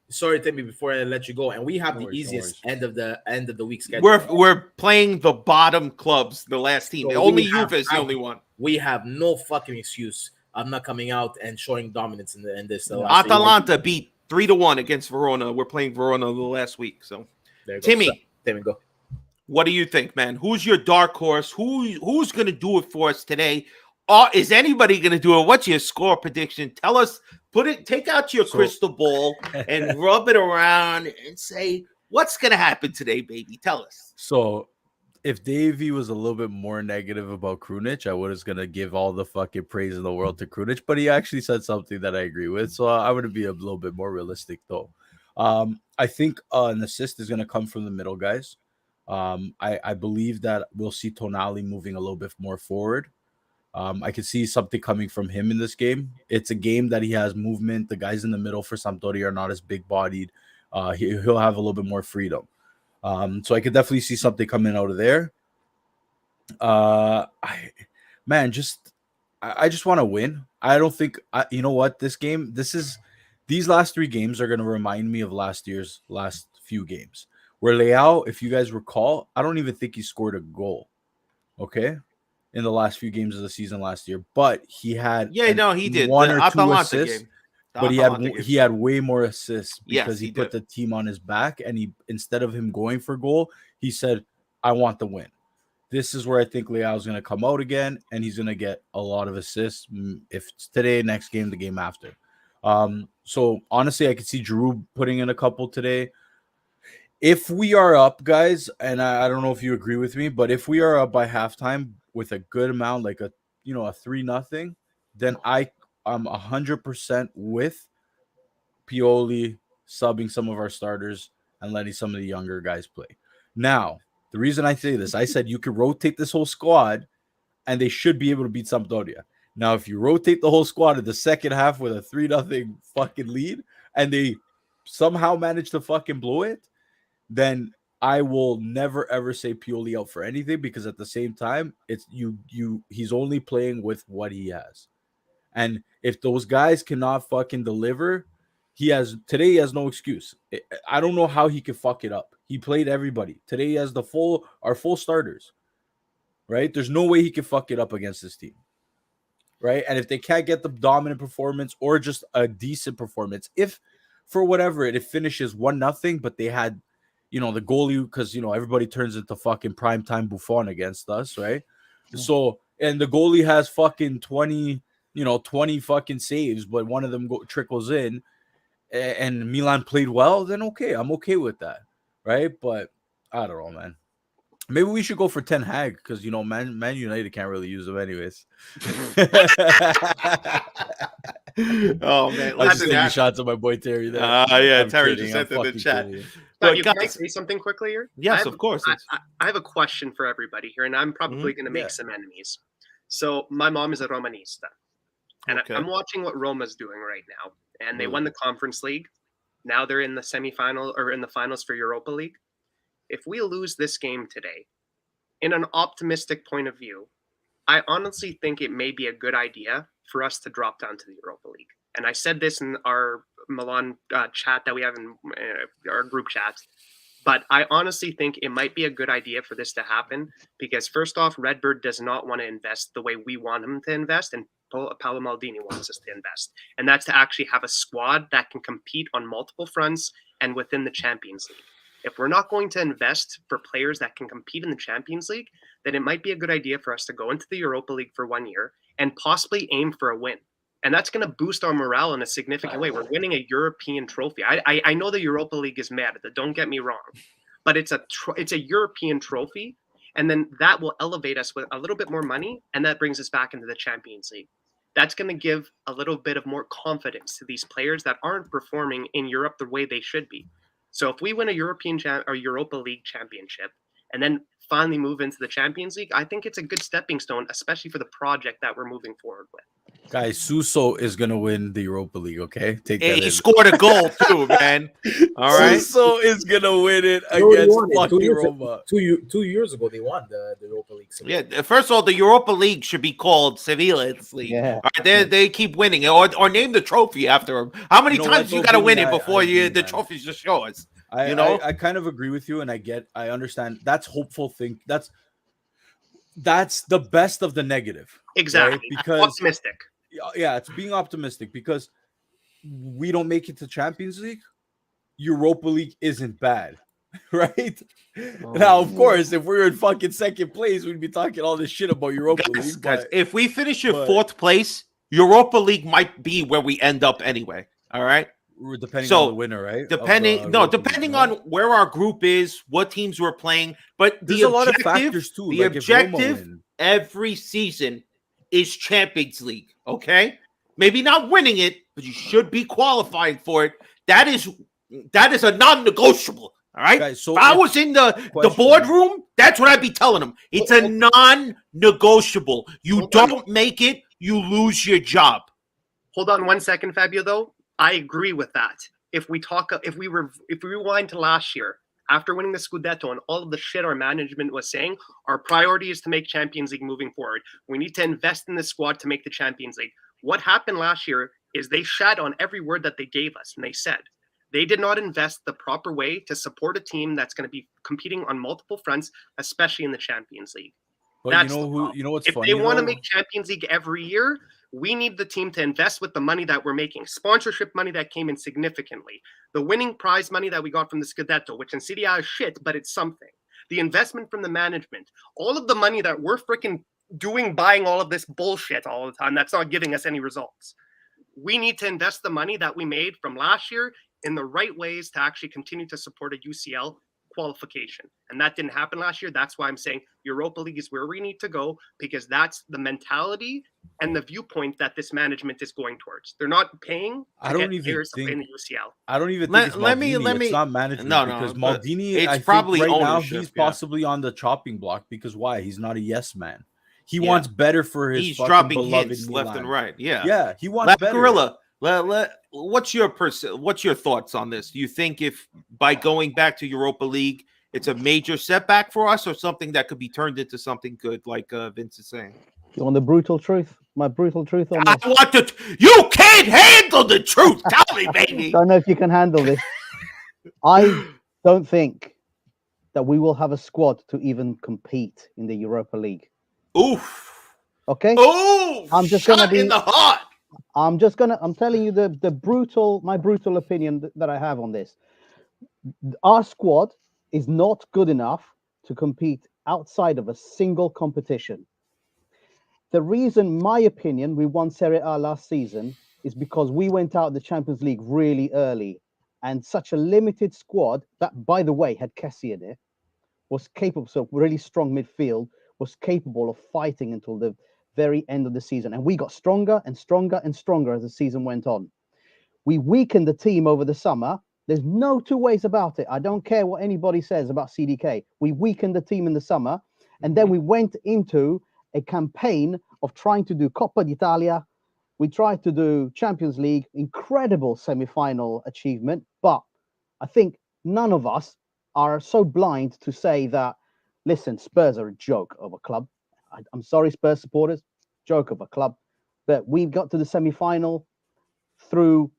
Sorry, Timmy, before I let you go. And we have the easiest end of the week schedule. We're playing the bottom clubs, the last team. So only Juve is the only one. We have no fucking excuse of not coming out and showing dominance in this. Atalanta beat 3-1 against Verona. We're playing Verona the last week. So, Timmy, there we go. What do you think, man? Who's your dark horse? Who's going to do it for us today? Is anybody going to do it? What's your score prediction? Tell us. Take out your crystal ball and rub it around and say, what's going to happen today, baby? Tell us. So, if Davey was a little bit more negative about Krunic, I was going to give all the fucking praise in the world to Krunic, but he actually said something that I agree with. So, I would be a little bit more realistic, though. I think an assist is going to come from the middle guys. I believe that we'll see Tonali moving a little bit more forward. I can see something coming from him in this game. It's a game that he has movement. The guys in the middle for Sampdoria are not as big-bodied. He'll have a little bit more freedom. So I could definitely see something coming out of there. I just want to win. I don't think you know what, these last three games are going to remind me of last year's last few games. Where Leao, if you guys recall, I don't even think he scored a goal. Okay? In the last few games of the season last year, but he had he did one or two assists, but he had way more assists because he put the team on his back, and he, instead of him going for goal, he said, "I want the win." This is where I think Leao is going to come out again, and he's going to get a lot of assists. If it's today, next game, the game after. So honestly, I could see Giroud putting in a couple today. If we are up, guys, and I don't know if you agree with me, but if we are up by halftime with a good amount, like a 3-0, then I'm 100% with Pioli subbing some of our starters and letting some of the younger guys play. Now, the reason I say this, I said you could rotate this whole squad and they should be able to beat Sampdoria. Now, if you rotate the whole squad in the second half with a 3-0 fucking lead and they somehow manage to fucking blow it, then I will never ever say Pioli out for anything, because at the same time, it's he's only playing with what he has. And if those guys cannot fucking deliver, he has no excuse. I don't know how he could fuck it up. He played everybody. Today he has our full starters. Right? There's no way he can fuck it up against this team. Right? And if they can't get the dominant performance or just a decent performance, if for whatever it finishes 1-0, but they had, the goalie, because everybody turns into fucking primetime Buffon against us, right? So, and the goalie has fucking 20 fucking saves, but one of them trickles in, and Milan played well, then okay, I'm okay with that, right? But I don't know, man. Maybe we should go for Ten Hag, because Man United can't really use them anyways. Oh man, I'm just taking shots at my boy Terry there. Yeah, Terry just sent in the chat. But can I say something quickly here? Yes, of course. I have a question for everybody here, and I'm probably going to make some enemies. So my mom is a Romanista, and I'm watching what Roma's doing right now, and they won the Conference League. Now they're in the semifinal or in the finals for Europa League. If we lose this game today, in an optimistic point of view, I honestly think it may be a good idea for us to drop down to the Europa League. And I said this in our Milan chat that we have in our group chat, but I honestly think it might be a good idea for this to happen, because first off, Redbird does not want to invest the way we want him to invest, and Paolo Maldini wants us to invest. And that's to actually have a squad that can compete on multiple fronts and within the Champions League. If we're not going to invest for players that can compete in the Champions League, then it might be a good idea for us to go into the Europa League for 1 year and possibly aim for a win. And that's going to boost our morale in a significant way. We're winning a European trophy. I know the Europa League is mad, don't get me wrong, but it's a European trophy, and then that will elevate us with a little bit more money, and that brings us back into the Champions League. That's going to give a little bit of more confidence to these players that aren't performing in Europe the way they should be. So if we win a Europa League championship and then finally move into the Champions League, I think it's a good stepping stone, especially for the project that we're moving forward with. Guys, Suso is gonna win the Europa League. Okay, he scored a goal too, man. All right, Suso is gonna win it against fucking Roma. 2 years ago, they won the Europa League. Yeah, first of all, the Europa League should be called Sevilla's League. Yeah. All right, they keep winning, or name the trophy after them. How many times you got to win it before the trophy's just yours? I kind of agree with you, and I understand. That's hopeful thing. That's the best of the negative. Exactly. Right? Because optimistic. Yeah, it's being optimistic, because we don't make it to Champions League. Europa League isn't bad, right? Now, of course, if we were in fucking second place, we'd be talking all this shit about Europa League. Guys, if we finish in fourth place, Europa League might be where we end up anyway. All right. Depending on the winner, right? Depending on where our group is, what teams we're playing. But there's a lot of factors too. The objective every season is Champions League. Okay, maybe not winning it, but you should be qualifying for it. That is a non-negotiable. All right. Guys, so if I was in the boardroom, that's what I'd be telling them. It's a non-negotiable. You don't make it, you lose your job. Hold on 1 second, Fabio. Though I agree with that. If we rewind to last year, after winning the Scudetto and all of the shit our management was saying, our priority is to make Champions League moving forward. We need to invest in the squad to make the Champions League. What happened last year is they shat on every word that they gave us, and they said they did not invest the proper way to support a team that's going to be competing on multiple fronts, especially in the Champions League. But you know what's funny? If they want to make Champions League every year, we need the team to invest with the money that we're making. Sponsorship money that came in significantly. The winning prize money that we got from the Scudetto, which in Serie A is shit, but it's something. The investment from the management. All of the money that we're freaking buying all of this bullshit all the time, that's not giving us any results. we need to invest the money that we made from last year in the right ways to actually continue to support a UCL qualification. And that didn't happen last year. That's why I'm saying Europa League is where we need to go, because that's the mentality and the viewpoint that this management is going towards. They're not paying to get players to play in the UCL. I don't even think it's Maldini. It's not management, because Maldini, I probably think right ownership, now he's possibly on the chopping block, because why? He's not a yes man. He wants better for his He's fucking dropping beloved hints Milan. left and right. Yeah. Yeah, he wants better. Gorilla, what's your thoughts on this? Do you think if by going back to Europa League, it's a major setback for us, or something that could be turned into something good, like Vince is saying? You want the brutal truth? My brutal truth on this? I want you can't handle the truth. Tell me, baby. Don't know if you can handle this. I don't think that we will have a squad to even compete in the Europa League. Oof. Okay. Oh, I'm just gonna be in the heart. I'm telling you my brutal opinion that I have on this. Our squad is not good enough to compete outside of a single competition. The reason, my opinion, we won Serie A last season is because we went out of the Champions League really early, and such a limited squad that, by the way, had Kessie in it, was capable, so really strong midfield, was capable of fighting until the very end of the season. And we got stronger and stronger and stronger as the season went on. We weakened the team over the summer. There's no two ways about it. I don't care what anybody says about CDK. We weakened the team in the summer, and then we went into a campaign of trying to do Coppa d'Italia. We tried to do Champions League, incredible semi-final achievement. But I think none of us are so blind to say that, listen, Spurs are a joke of a club. I'm sorry, Spurs supporters, joke of a club. But we got to the semi-final through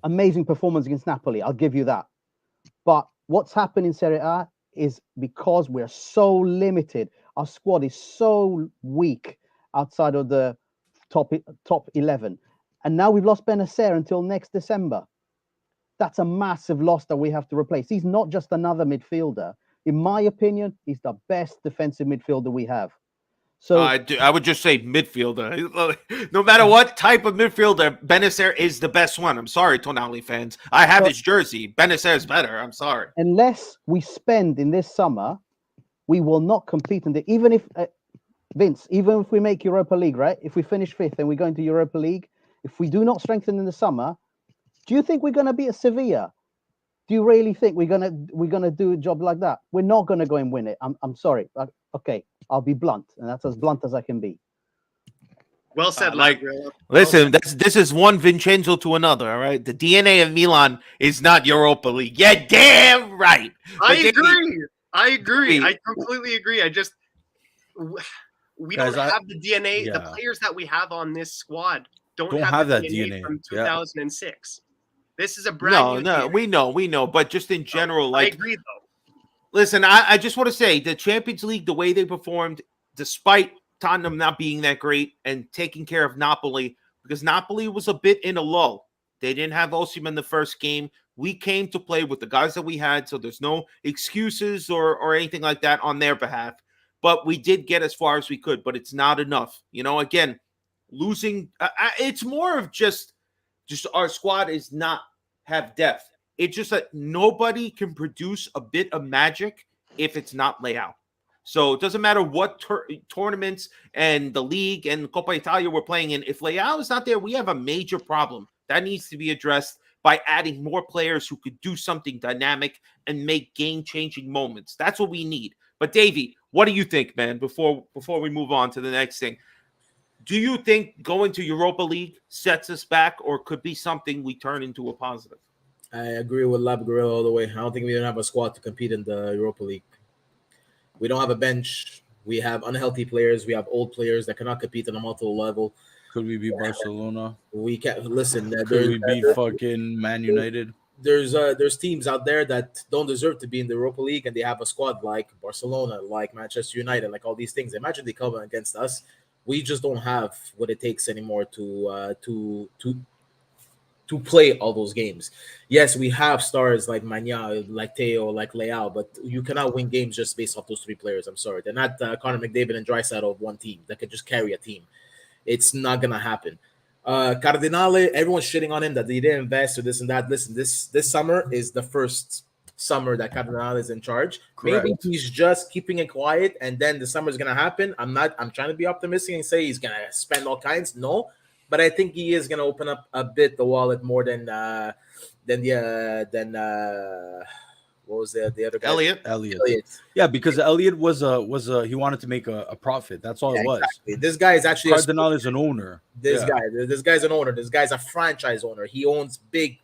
amazing performance against Napoli. I'll give you that. But what's happened in Serie A is because we're so limited. Our squad is so weak outside of the top 11. And now we've lost Benacer until next December. That's a massive loss that we have to replace. He's not just another midfielder. In my opinion, he's the best defensive midfielder we have. So I would just say midfielder. No matter what type of midfielder, Benacer is the best one. I'm sorry, Tonali fans. I have his jersey. Benacer is better. I'm sorry. Unless we spend in this summer, we will not compete in the. Even if Vince, even if we make Europa League, right? If we finish 5th and we go into Europa League, if we do not strengthen in the summer, do you think we're going to beat Sevilla? Do you really think we're gonna do a job like that? We're not going to go and win it. I'm sorry. Okay, I'll be blunt, and that's as blunt as I can be. Well said, listen, this is one Vincenzo to another. All right, the DNA of Milan is not Europa League. Yeah, damn right. I agree. I completely agree. We don't have the DNA. Yeah. The players that we have on this squad don't have that DNA from 2006. This is a brand new DNA. We know, but just in general, I agree though. Listen, I just want to say the Champions League, the way they performed, despite Tottenham not being that great and taking care of Napoli, because Napoli was a bit in a lull. They didn't have Osimhen the first game. We came to play with the guys that we had, so there's no excuses or anything like that on their behalf. But we did get as far as we could, but it's not enough. You know, again, losing, it's more of just our squad is not have depth. It's just that nobody can produce a bit of magic if it's not Leao. So it doesn't matter what tournaments and the league and Coppa Italia we're playing in. If Leao is not there, we have a major problem. That needs to be addressed by adding more players who could do something dynamic and make game-changing moments. That's what we need. But Davey, what do you think, man, before we move on to the next thing? Do you think going to Europa League sets us back or could be something we turn into a positive? I agree with Lab Gorilla all the way. I don't think we don't have a squad to compete in the Europa League. We don't have a bench. We have unhealthy players. We have old players that cannot compete on a multiple level. Could we beat Barcelona? We can't listen. Could we beat fucking Man United? There's teams out there that don't deserve to be in the Europa League, and they have a squad like Barcelona, like Manchester United, like all these things. Imagine they come against us. We just don't have what it takes anymore to play all those games. Yes, we have stars like Mania, like Teo, like Leao, but you cannot win games just based off those three players. I'm sorry. They're not Connor McDavid and Draisaitl of one team that could just carry a team. It's not going to happen. Cardinale, everyone's shitting on him that they didn't invest or this and that. Listen, this summer is the first summer that Cardinale is in charge. Correct. Maybe he's just keeping it quiet, and then the summer is gonna happen. I'm trying to be optimistic and say he's gonna spend all kinds. No, but I think he is gonna open up a bit the wallet more than what was the other guy? Elliot. Yeah, because Elliot was he wanted to make a profit. That's all it was. Exactly. This guy is actually Cardinale is an owner. This guy's an owner. This guy's a franchise owner. He owns big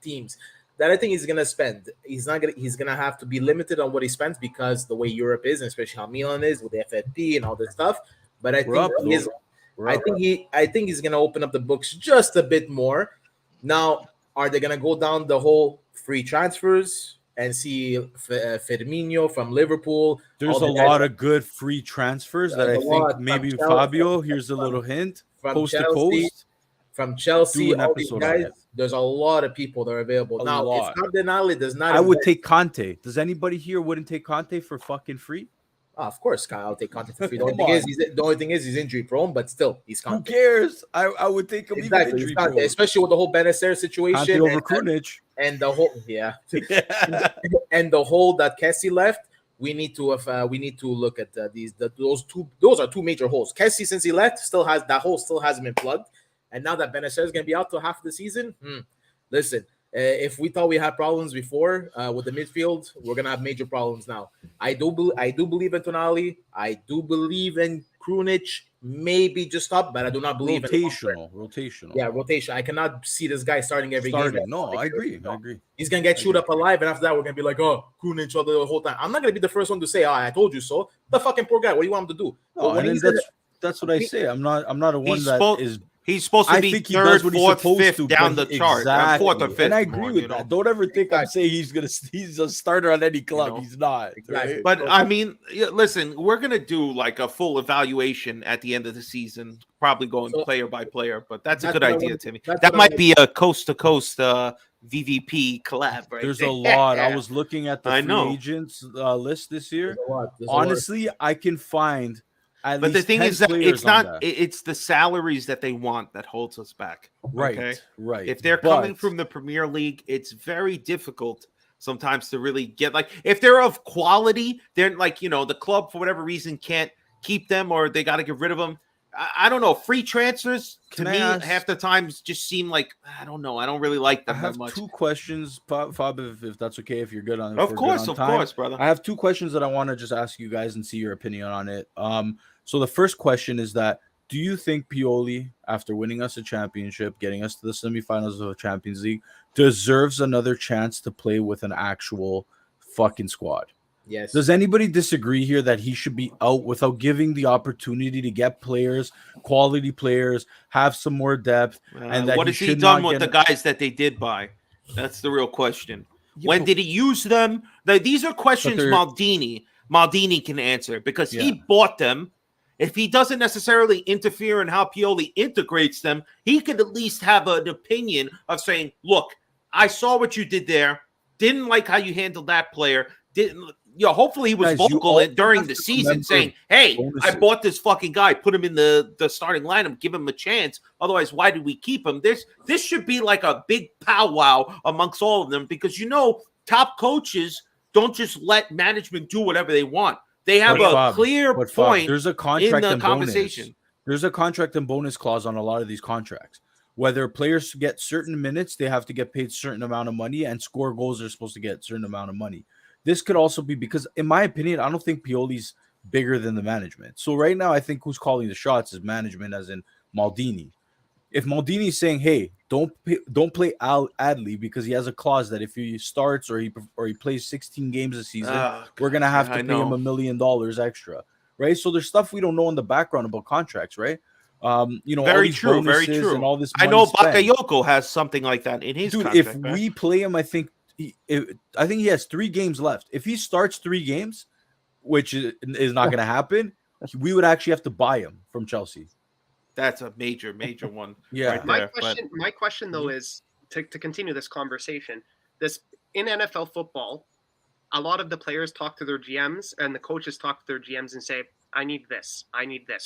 teams that I think he's gonna spend. He's gonna have to be limited on what he spends because the way Europe is, and especially how Milan is with the FFP and all this stuff. But I think he's gonna open up the books just a bit more. Now, are they gonna go down the whole free transfers and see Firmino from Liverpool? There's a lot of good free transfers that I think maybe Fabio. Here's a little hint: coast to coast. From Chelsea, all these guys, there's a lot of people that are available. Now, if Cardinale does not, I would take Conte. Does anybody here wouldn't take Conte for fucking free? Oh, of course, I'll take Conte for free. The only thing is he's injury prone, but still, he's Conte. Who cares? I would take him even injury prone. Especially with the whole Benacer situation. Conte over Krunic. And the whole and the hole that Kessie left. We need to look at those are two major holes. Kessie, since he left, still hasn't been plugged. And now that Benacer is going to be out till half the season, listen, if we thought we had problems before with the midfield, we're going to have major problems now. I do believe in Tonali. I do believe in Krunic. Maybe just up, but I do not believe rotational. Yeah, rotation. I cannot see this guy starting every game. No, I agree. He's going to get chewed up alive, and after that, we're going to be like, oh, Krunic the whole time. I'm not going to be the first one to say, oh, I told you so. The fucking poor guy. What do you want him to do? That's what I say. I'm not a one is. He's supposed to be third, fourth, fifth down the chart. Exactly. Fourth or fifth. And I agree with that. Don't ever think I'm saying he's a starter on any club. He's not. Exactly. Right? But I mean, listen, we're gonna do like a full evaluation at the end of the season, probably going player by player. But that's a good idea, Timmy. That might be a coast to coast VVP collab. Right? There's a lot. I was looking at the free agents list this year. Honestly, I can find. But the thing is that it's the salaries that they want that holds us back. Right. Okay? Right. If they're coming from the Premier League, it's very difficult sometimes to really get if they're of quality, they're the club for whatever reason can't keep them or they got to get rid of them. I don't know. Free transfers to me half the times just seem like I don't know. I don't really like them that much. I have two questions, Fab, if that's okay, if you're good on it. Of course, brother. I have two questions that I want to just ask you guys and see your opinion on it. So the first question is that do you think Pioli, after winning us a championship, getting us to the semifinals of the Champions League, deserves another chance to play with an actual fucking squad? Yes. Does anybody disagree here that he should be out without giving the opportunity to get players, quality players, have some more depth? And that what has he done with the guys that they did buy? That's the real question. When did he use them? These are questions Maldini can answer because he bought them. If he doesn't necessarily interfere in how Pioli integrates them, he could at least have an opinion of saying, look, I saw what you did there. Didn't like how you handled that player. Hopefully he was vocal during the season saying, hey, I bought this fucking guy, put him in the starting lineup, give him a chance. Otherwise, why did we keep him? This should be like a big powwow amongst all of them because, top coaches don't just let management do whatever they want. They have a clear point. There's a contract in the conversation. There's a contract and bonus clause on a lot of these contracts. Whether players get certain minutes, they have to get paid a certain amount of money, and score goals are supposed to get a certain amount of money. This could also be because, in my opinion, I don't think Pioli's bigger than the management. So right now, I think who's calling the shots is management, as in Maldini. If Maldini's saying, "Hey, don't play Al Adley because he has a clause that if he starts or he plays 16 games a season, we're gonna have to pay him $1 million extra," right? So there's stuff we don't know in the background about contracts, right? Very true, very true. And all this I know Bakayoko has something like that in his contract. If we play him, I think he has 3 games left. If he starts 3 games, which is not going to happen, we would actually have to buy him from Chelsea. That's a major one. Yeah. Right my question though is to continue this conversation. This in NFL football, a lot of the players talk to their GMs and the coaches talk to their GMs and say, I need this.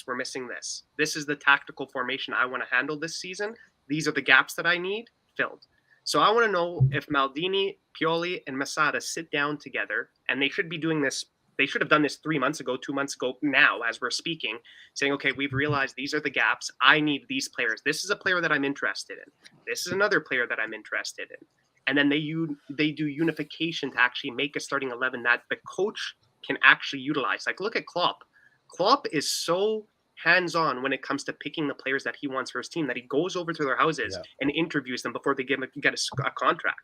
We're missing this. This is the tactical formation I want to handle this season. These are the gaps that I need filled. So I want to know if Maldini, Pioli, and Masada sit down together, and they should be doing this. They should have done this 3 months ago, 2 months ago, now as we're speaking, saying, okay, we've realized these are the gaps. I need these players. This is a player that I'm interested in. This is another player that I'm interested in. And then they do unification to actually make a starting 11 that the coach can actually utilize. Like, look at Klopp. Klopp is so hands-on when it comes to picking the players that he wants for his team that he goes over to their houses and interviews them before they get a contract.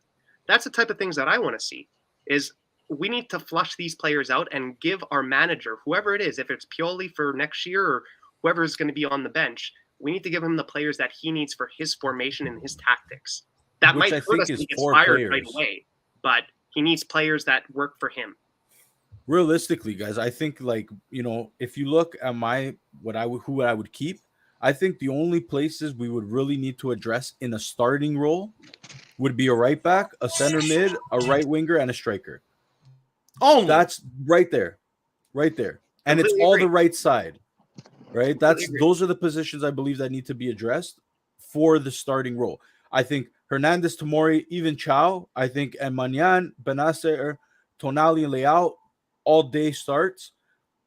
That's the type of things that I want to see. Is we need to flush these players out and give our manager, whoever it is, if it's Pioli for next year or whoever is going to be on the bench, we need to give him the players that he needs for his formation and his tactics. That might hurt us when he gets fired right away, but he needs players that work for him. Realistically, guys, I think, like, you know, if you look at who I would keep, I think the only places we would really need to address in a starting role would be a right back, a center mid, a right winger, and a striker. Oh, that's right there, and it's all the right side, right? Those are the positions I believe that need to be addressed for the starting role. I think Hernandez, Tomori, even Chow. I think Manyan, Benacer, Tonali, and Leao all day starts.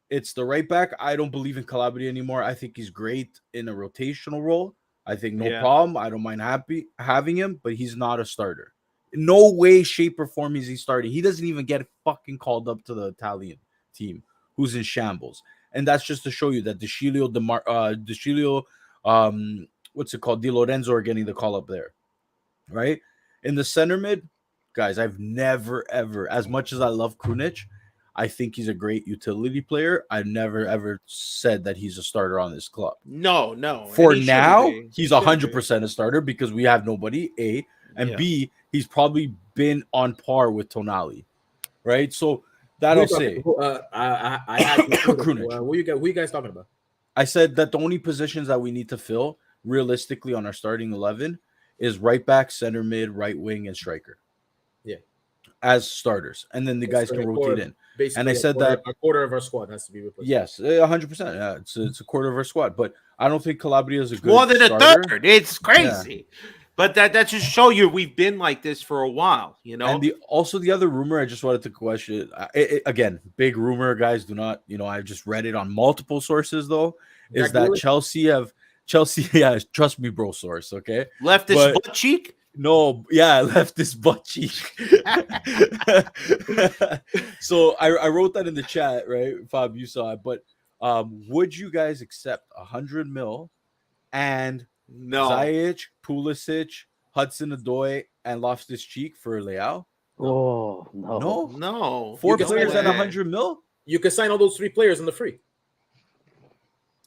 It's the right back. I don't believe in Calabria anymore. I think he's great in a rotational role. I think no problem. I don't mind having him, but he's not a starter. No way, shape, or form is he starting. He doesn't even get fucking called up to the Italian team, who's in shambles. And that's just to show you that Di Lorenzo are getting the call up there, right? In the center mid, guys, I've never, ever, as much as I love Krunic, I think he's a great utility player. I've never, ever said that he's a starter on this club. No. For now, he's 100% a starter because we have nobody, A. And B, he's probably been on par with Tonali, right? So that I'll say. I had who you guys talking about? I said that the only positions that we need to fill realistically on our starting 11 is right back, center mid, right wing, and striker. Yeah, as starters, and then the guys can rotate in. And I said that a quarter of our squad has to be replaced. Yes, 100%. Yeah, it's a quarter of our squad, but I don't think Calabria is a good more than starter. A third. It's crazy. Yeah. But that just show you we've been like this for a while, you know. And the other rumor I just wanted to question again, big rumor, guys. Do not, I've just read it on multiple sources though. Is that Chelsea? Yeah, trust me, bro. Source, okay. Left this butt cheek. No, yeah, left this butt cheek. So I wrote that in the chat, right, Fab? You saw it, but would you guys accept 100 mil and Ziyech, Pulisic, Hudson-Odoi, and Loftus-Cheek for Leao? Oh no! 4 players at 100 mil. You can sign all those 3 players on the free.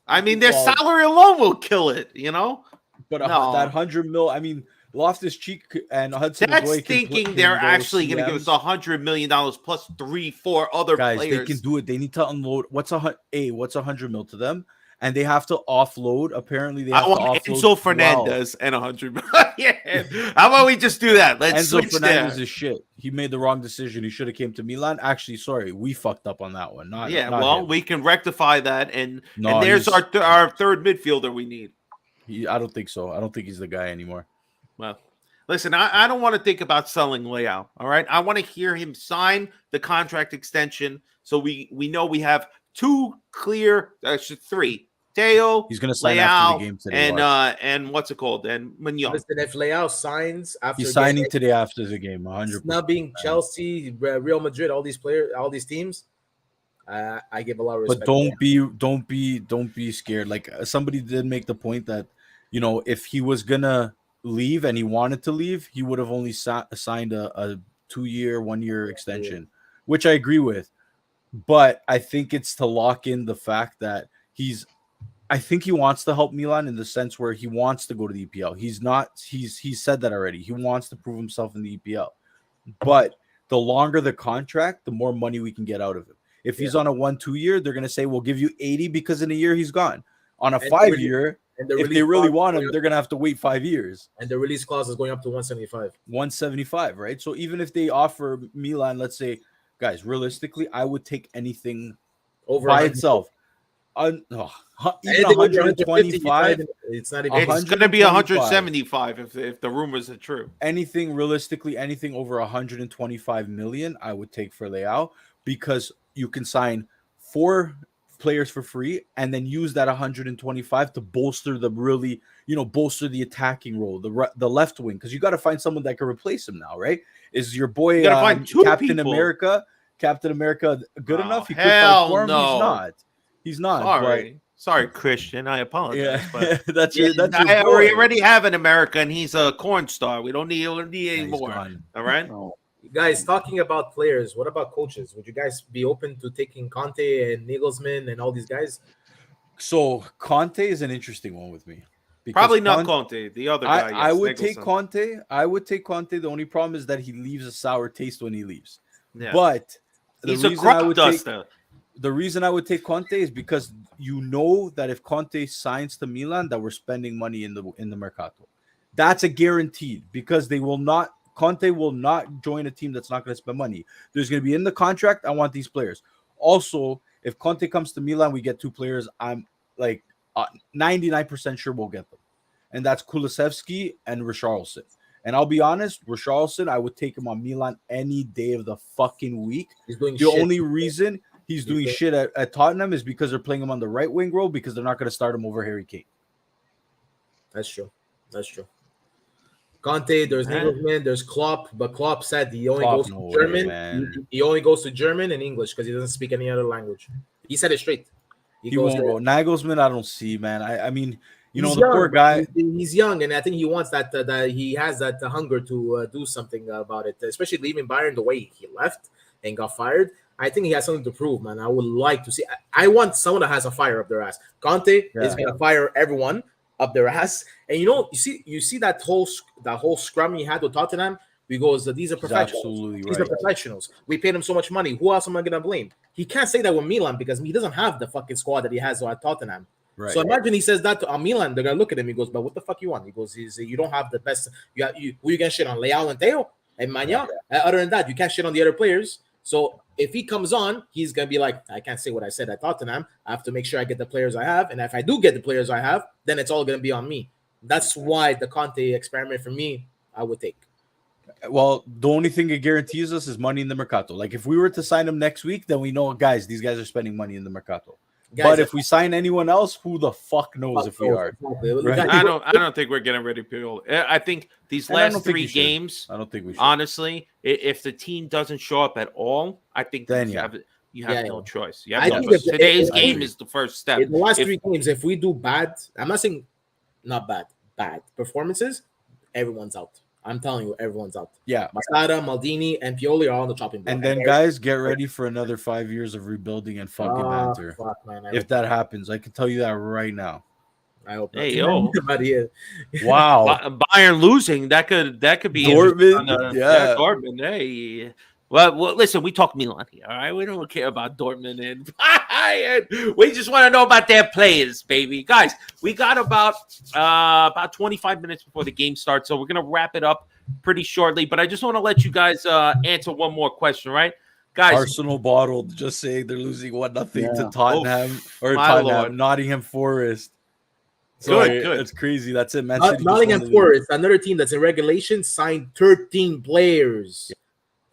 I mean, their salary alone will kill it, you know. But that 100 mil, I mean, Loftus-Cheek and Hudson. That's thinking they're actually going to give us $100 million plus 3-4 other guys. Players. They can do it. They need to unload. What's 100 mil to them? And they have to offload. Apparently, they have to offload Enzo Fernandez and 100 million. Yeah. How about we just do that? Let's Enzo Fernandez is shit. He made the wrong decision. He should have came to Milan. Actually, sorry, we fucked up on that one. Not him. We can rectify that. And there's our third midfielder we need. I don't think so. I don't think he's the guy anymore. Well, listen, I don't want to think about selling Leao. All right, I want to hear him sign the contract extension so we know we have 2 clear, 3. Teo, he's going to sign after the game today, and what's it called? And Mignon. Listen, if Leao signs after, he's signing today after the game. 100%. Not being Chelsea, Real Madrid, all these players, all these teams. I give a lot of respect. But don't be scared. Like somebody did make the point that if he was gonna leave and he wanted to leave, he would have only signed a 2-year, 1-year extension, which I agree with. But I think it's to lock in the fact that I think he wants to help Milan in the sense where he wants to go to the EPL. He's said that already. He wants to prove himself in the EPL. But the longer the contract, the more money we can get out of him. If he's on a 1-2 year, they're going to say, we'll give you 80 because in a year he's gone. On a 5-year, if they really want him, they're going to have to wait 5 years. And the release clause is going up to 175. 175, right? So even if they offer Milan, let's say, guys, realistically, I would take anything Over by 100. itself. Even Anything over 125. it's not even. It's going to be 175 if the rumors are true. Anything realistically, anything over 125 million, I would take for Leao, because you can sign 4 players for free and then use that 125 to bolster the bolster the attacking role, the left wing, because you got to find someone that can replace him now, right? Is your boy Captain America good enough? He could fight for him. No. He's not. Sorry, Christian. I apologize. Yeah, but that's we boy. already have an America, and he's a corn star. We don't need any more. Gone. All right. Guys, talking about players, what about coaches? Would you guys be open to taking Conte and Nagelsmann and all these guys? So Conte is an interesting one with me. Probably not Conte. The other guy. I would take Conte. I would take Conte. The only problem is that he leaves a sour taste when he leaves. Yeah. But he's a crop duster. The reason I would take Conte is because you know that if Conte signs to Milan, that we're spending money in the Mercato. That's a guaranteed, because Conte will not join a team that's not going to spend money. There's going to be in the contract, I want these players. Also, if Conte comes to Milan, we get 2 players. I'm like 99% sure we'll get them. And that's Kulusevski and Richarlison. And I'll be honest, Richarlison, I would take him on Milan any day of the fucking week. He's doing the only reason he's doing shit at Tottenham is because they're playing him on the right wing role, because they're not going to start him over Harry Kane. That's true. Conte, there's Nagelsmann, there's Klopp, but Klopp said he only goes to German. He only goes to German and English because he doesn't speak any other language. He said it straight. He won't go. Nagelsmann, I don't see, man. I mean, the young, poor guy. He's young, and I think he wants that he has that hunger to do something about it, especially leaving Bayern the way he left and got fired. I think he has something to prove, man. I would like to see. I want someone that has a fire up their ass. Conte is going to fire everyone up their ass, and you see that whole scrum he had with Tottenham. We goes, these are professionals. Absolutely these are professionals. We paid him so much money. Who else am I going to blame? He can't say that with Milan because he doesn't have the fucking squad that he has at Tottenham. Right. So imagine he says that to Milan. They're gonna look at him. He goes, "But what the fuck you want?" He goes, "You don't have the best. Who you can shit on, Leao and Theo and Manya. Other than that, you can't shit on the other players." So if he comes on, he's gonna be like, "I can't say what I said at Tottenham. I have to make sure I get the players I have, and if I do get the players I have, then it's all gonna be on me." That's why the Conte experiment for me, I would take. Well, the only thing it guarantees us is money in the Mercato. Like if we were to sign him next week, then we know, guys, these guys are spending money in the Mercato. But if we sign anyone else, who the fuck knows if we are? Right? I don't think we're getting ready to. I think these last 3 games. I don't think we should. Honestly, if the team doesn't show up at all, I think then you have no choice. Today's game is the first step. In the last 3 games, if we do bad, I'm not saying not bad performances, everyone's out. I'm telling you, everyone's out. Yeah. Masada, Maldini, and Pioli are on the chopping block. And then, guys, get ready for another 5 years of rebuilding and fucking banter. Fuck, man, if that happens, I can tell you that right now. I hope. Hey, yo. Wow. Bayern losing, that could be Dortmund. Dortmund. Hey. Well, listen, we talk Milan here, all right? We don't care about Dortmund and we just want to know about their players, baby. Guys, we got about 25 minutes before the game starts, so we're going to wrap it up pretty shortly. But I just want to let you guys answer one more question, right? Guys, Arsenal bottled, just saying they're losing 1-0 to Tottenham, Nottingham Forest. Good. It's crazy. That's it, man. Nottingham Forest, another team that's in regulation, signed 13 players.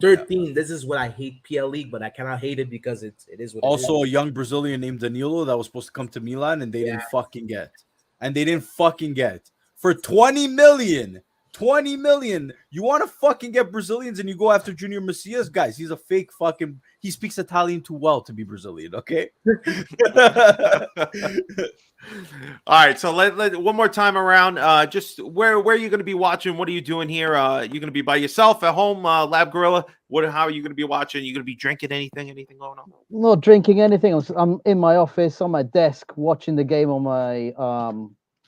13. Yeah. This is what I hate PL League, but I cannot hate it because it is what also it is. A young Brazilian named Danilo that was supposed to come to Milan and they didn't fucking get. For 20 million. 20 million. You want to fucking get Brazilians and you go after Junior Messias? Guys, he's a fake fucking. He speaks Italian too well to be Brazilian, okay? All right, so let one more time around. Just where are you going to be watching? What are you doing here? You going to be by yourself at home, Lab Gorilla? How are you going to be watching? You going to be drinking anything going on? Not drinking anything. I'm in my office on my desk watching the game on my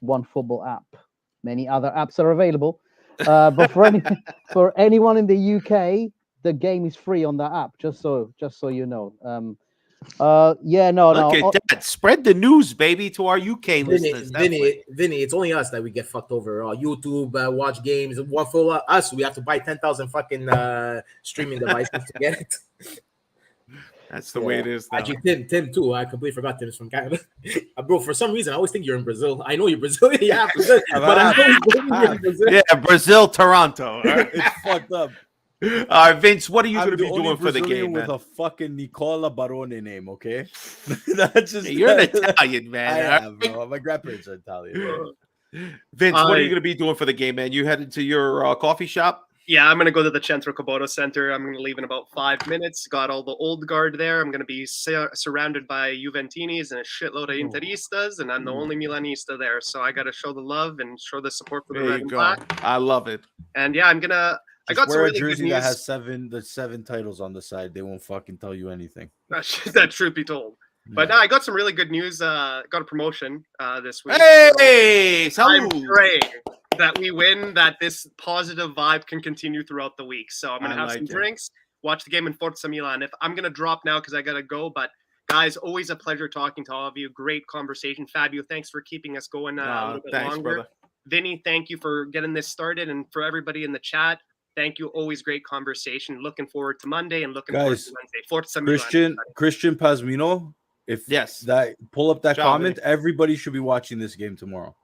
OneFootball app. Many other apps are available, but for anyone in the UK, the game is free on that app. Just so you know. Look at that. Spread the news, baby, to our UK listeners. Vinny, it's only us that we get fucked over. YouTube, watch games. One for us, we have to buy 10,000 fucking streaming devices to get it. That's the way it is now. Actually, Tim too. I completely forgot Tim's from Canada. Bro, for some reason, I always think you're in Brazil. I know you're Brazilian. Yeah, Brazil, but I know you're in Brazil. Yeah, Brazil, Toronto. All right. It's fucked up. Vince, what are you going to be doing for the game, with man? a fucking Nicola Barone name, okay? That's just You're an Italian, man. I am, bro. My grandparents are Italian. Vince, what are you going to be doing for the game, man? You headed to your coffee shop? Yeah, I'm going to go to the Centro Caboto Center. I'm going to leave in about 5 minutes. Got all the old guard there. I'm going to be surrounded by Juventinis and a shitload of Interistas, and I'm the only Milanista there. So I got to show the love and show the support for the red and black. I love it. And yeah, I'm going to... I got some really good news. That has seven titles on the side. They won't fucking tell you anything. That truth be told. But I got some really good news. Got a promotion this week. Hey, so I'm praying that we win, that this positive vibe can continue throughout the week. So I'm going to have some drinks, watch the game in Forza Milan. If I'm going to drop now because I got to go, but guys, always a pleasure talking to all of you. Great conversation. Fabio, thanks for keeping us going a little bit longer. Brother. Vinny, thank you for getting this started. And for everybody in the chat, thank you. Always great conversation. Looking forward to Monday and looking forward to Wednesday. Forza Milan. Christian Pazmino, pull up that comment. Everybody should be watching this game tomorrow.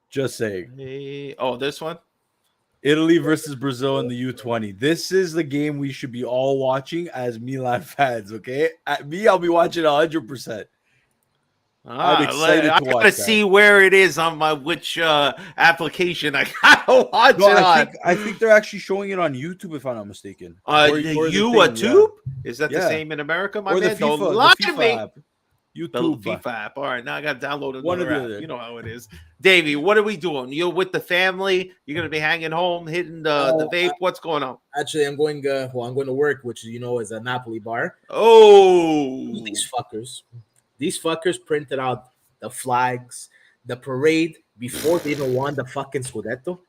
Just saying. Hey, this one? Italy versus Brazil in the U20. This is the game we should be all watching as Milan fans, okay? I'll be watching 100%. I'm excited to watch that. I gotta see where it is on my application. I gotta watch it. I think they're actually showing it on YouTube, if I'm not mistaken. YouTube? Is that the same in America, my man? The FIFA app. YouTube. The FIFA app. All right, now I got to download it. One or the other. You know how it is. Davey, what are we doing? You're with the family? You're going to be hanging home, hitting the vape? What's going on? Actually, I'm going to work, which, is a Napoli bar. Oh. These fuckers printed out the flags, the parade before they even won the fucking Scudetto.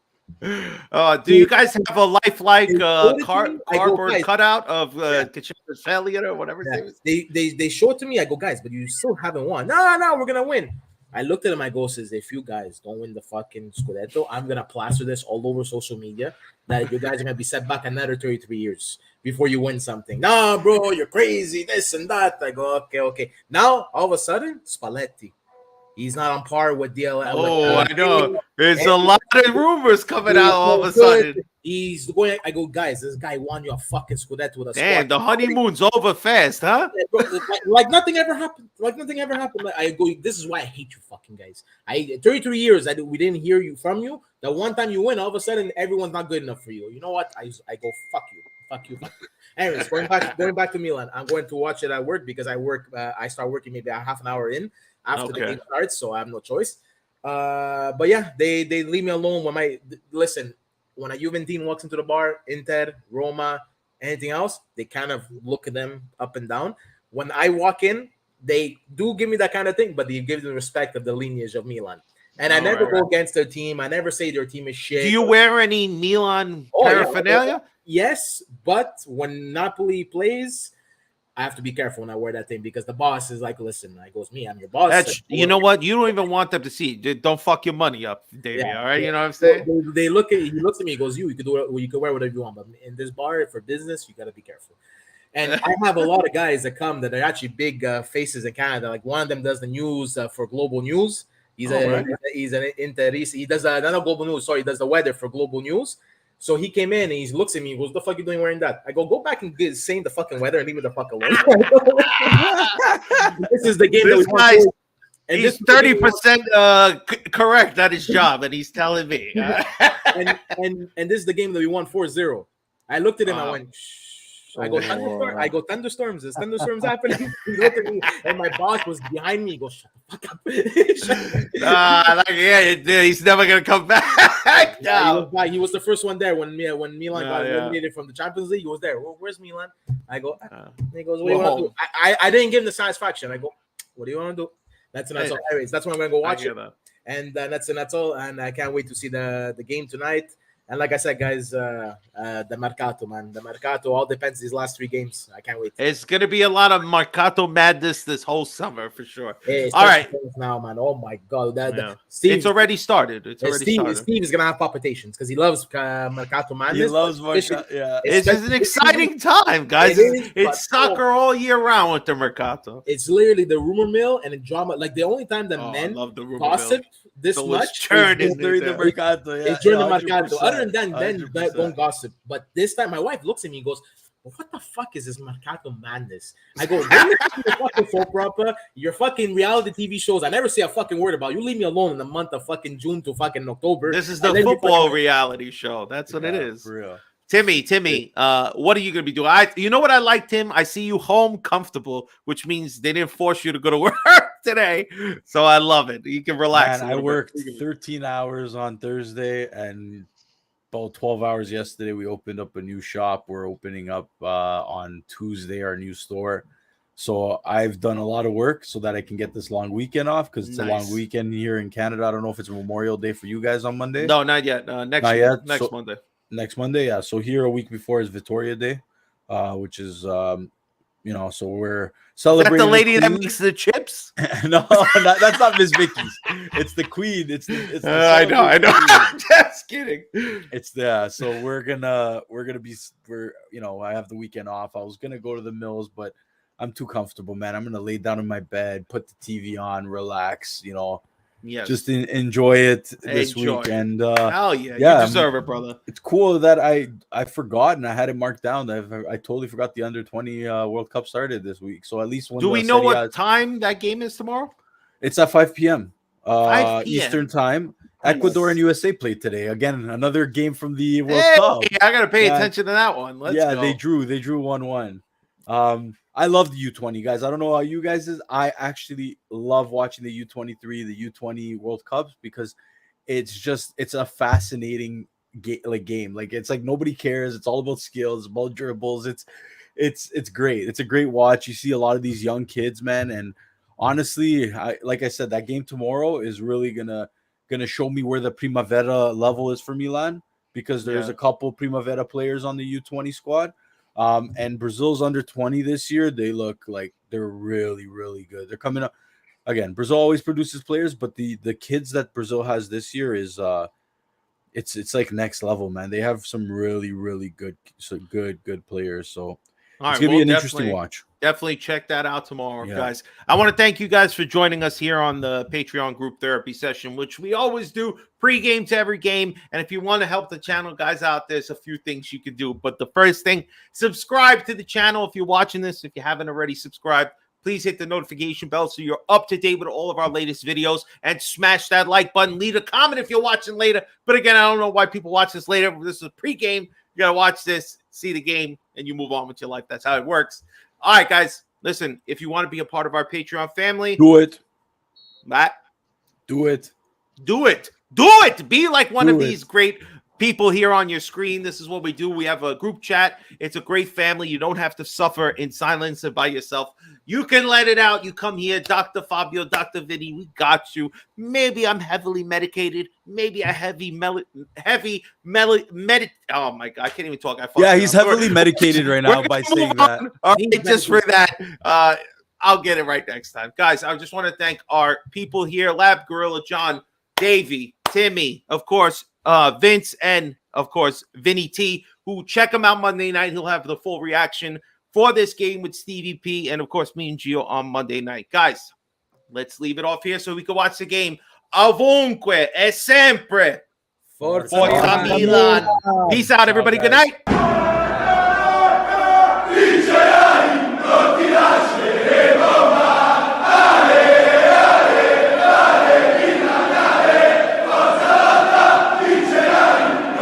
Do you guys have a lifelike cardboard cutout of Kacha's failure or whatever? They showed it to me. I go, guys, but you still haven't won. No, we're gonna win. I looked at him. I go, says, if you guys don't win the fucking Scudetto, I'm gonna plaster this all over social media that you guys are gonna be set back another 33 years before you win something. No, bro, you're crazy. This and that. I go, okay. Now all of a sudden, Spalletti. He's not on par with DL. I know. There's a lot of rumors coming out all of a sudden. He's going. I go, guys. This guy won you a fucking Scudetto with a squad. The honeymoon's over fast, huh? Like nothing ever happened. I go. This is why I hate you, fucking guys. 33 years. We didn't hear you from you. The one time you win, all of a sudden everyone's not good enough for you. You know what? I go, fuck you. Anyways, going back to Milan. I'm going to watch it at work because I work. I start working maybe a half an hour in. After the game starts, so I have no choice. But yeah, they leave me alone when when a Juventine walks into the bar, Inter, Roma, anything else, they kind of look at them up and down. When I walk in, they do give me that kind of thing, but they give the respect of the lineage of Milan. And I never go against their team. I never say their team is shit. Do you wear any Milan paraphernalia? Yes, but when Napoli plays, I have to be careful when I wear that thing because the boss is like, listen, I goes, I'm your boss. You know what? You don't even want them to see. Don't fuck your money up, Davey. All right, you know what I'm saying? He looks at me, he goes, you can wear whatever you want, but in this bar for business, you got to be careful. And I have a lot of guys that come that are actually big faces in Canada. Like one of them does the news for Global News. He's an Interista. He does not Global News. Sorry, he does the weather for Global News. So he came in and he looks at me and goes, "What the fuck you doing wearing that?" I go back and get saying the fucking weather and leave me the fuck alone. This is the game that we want. And he's 30% correct at his job, and he's telling me. and this is the game that we won 4-0. I looked at him, I went, shh. I go, thunderstorms. There's thunderstorms happening. He looked at me, and my boss was behind me. He goes, shut the fuck up. He's never gonna come back. He was the first one there when Milan got eliminated from the Champions League. He was there. Where's Milan? I go. He goes, what do you want to do? I didn't give him the satisfaction. I go, what do you want to do? That's all. Anyways, that's when I'm gonna go watch it. And that's all. And I can't wait to see the game tonight. And like I said, guys, the Mercato, man. The Mercato all depends these last 3 games. I can't wait. It's going to be a lot of Mercato madness this whole summer for sure. All right. Now, man. Oh, my God. Steve, it's already started. It's already started. Steve is going to have palpitations because he loves Mercato madness. He loves Mercato. Yeah. It's an exciting time, guys. It's soccer all year round with the Mercato. It's literally the rumor mill and the drama. Like, the only time that men gossip this much is during the Mercato. Yeah. It's during the Mercato. Other than then, don't gossip. But this time, my wife looks at me and goes, well, what the fuck is this Mercato madness? I go, you're fucking soap opera, your fucking reality TV shows. I never say a fucking word about. You leave me alone in the month of fucking June to fucking October. This is the football reality show. That's what it is. For real. Timmy, what are you going to be doing? You know what I like, Tim? I see you home comfortable, which means they didn't force you to go to work today. So I love it. You can relax. Man, I worked 13 hours on Thursday and about 12 hours yesterday. We opened up a new shop. We're opening up on Tuesday our new store. So I've done a lot of work so that I can get this long weekend off because it's a long weekend here in Canada. I don't know if it's Memorial Day for you guys on Monday. No, not yet. Next Monday. Next Monday, yeah. So here a week before is Victoria Day, which is so we're celebrating. Is that the lady that makes the chips? No, that's not Miss Vicky's. It's the Queen. It's the I know. I'm just kidding. So we're gonna be I have the weekend off. I was gonna go to the mills, but I'm too comfortable, man. I'm gonna lay down in my bed, put the TV on, relax, Yes. Just enjoy it this weekend. Hell yeah, you deserve it, brother. It's cool that I forgot and I had it marked down. I totally forgot the under-20 World Cup started this week. So at least when do we know what time that game is tomorrow? It's at 5 p.m. 5 p.m. Eastern time. Nice. Ecuador and USA played today. Again, another game from the World Cup. I gotta pay attention to that one. Let's go. They drew 1-1. I love the U20, guys. I don't know how you guys is. I actually love watching the U23, the U20 World Cups because it's a fascinating game. Like it's like nobody cares. It's all about skills, about dribbles. It's great. It's a great watch. You see a lot of these young kids, man. And honestly, like I said, that game tomorrow is really gonna show me where the Primavera level is for Milan because there's a couple Primavera players on the U20 squad. And Brazil's under 20 this year. They look like they're really, really good. They're coming up again. Brazil always produces players, but the kids that Brazil has this year is it's like next level, man. They have some really, really good players. So it's gonna be an interesting watch. Definitely check that out tomorrow, guys. I want to thank you guys for joining us here on the Patreon group therapy session, which we always do pre-game to every game. And if you want to help the channel guys out, there's a few things you can do. But the first thing, subscribe to the channel if you're watching this. If you haven't already subscribed, please hit the notification bell so you're up to date with all of our latest videos and smash that like button. Leave a comment if you're watching later. But again, I don't know why people watch this later. This is pre-game. You got to watch this, see the game, and you move on with your life. That's how it works. All right, guys, listen, if you want to be a part of our Patreon family, do it. Matt, do it. Do it. Be like one of these great people here on your screen. This is what we do. We have a group chat. It's a great family. You don't have to suffer in silence and by yourself. You can let it out. You come here, Dr. Fabio, Dr. Vinny, we got you. Maybe I'm heavily medicated. Maybe a oh my God, I can't even talk. He's heavily medicated right now by saying that. All right, just for that, I'll get it right next time. Guys, I just want to thank our people here, Lab Gorilla, John, Davey, Timmy, of course, Vince, and of course, Vinny T, who check him out Monday night. He'll have the full reaction for this game with Stevie P, and of course, me and Gio on Monday night. Guys, let's leave it off here so we can watch the game. Ovunque e sempre. Forza Milan. Peace out, everybody. Good night.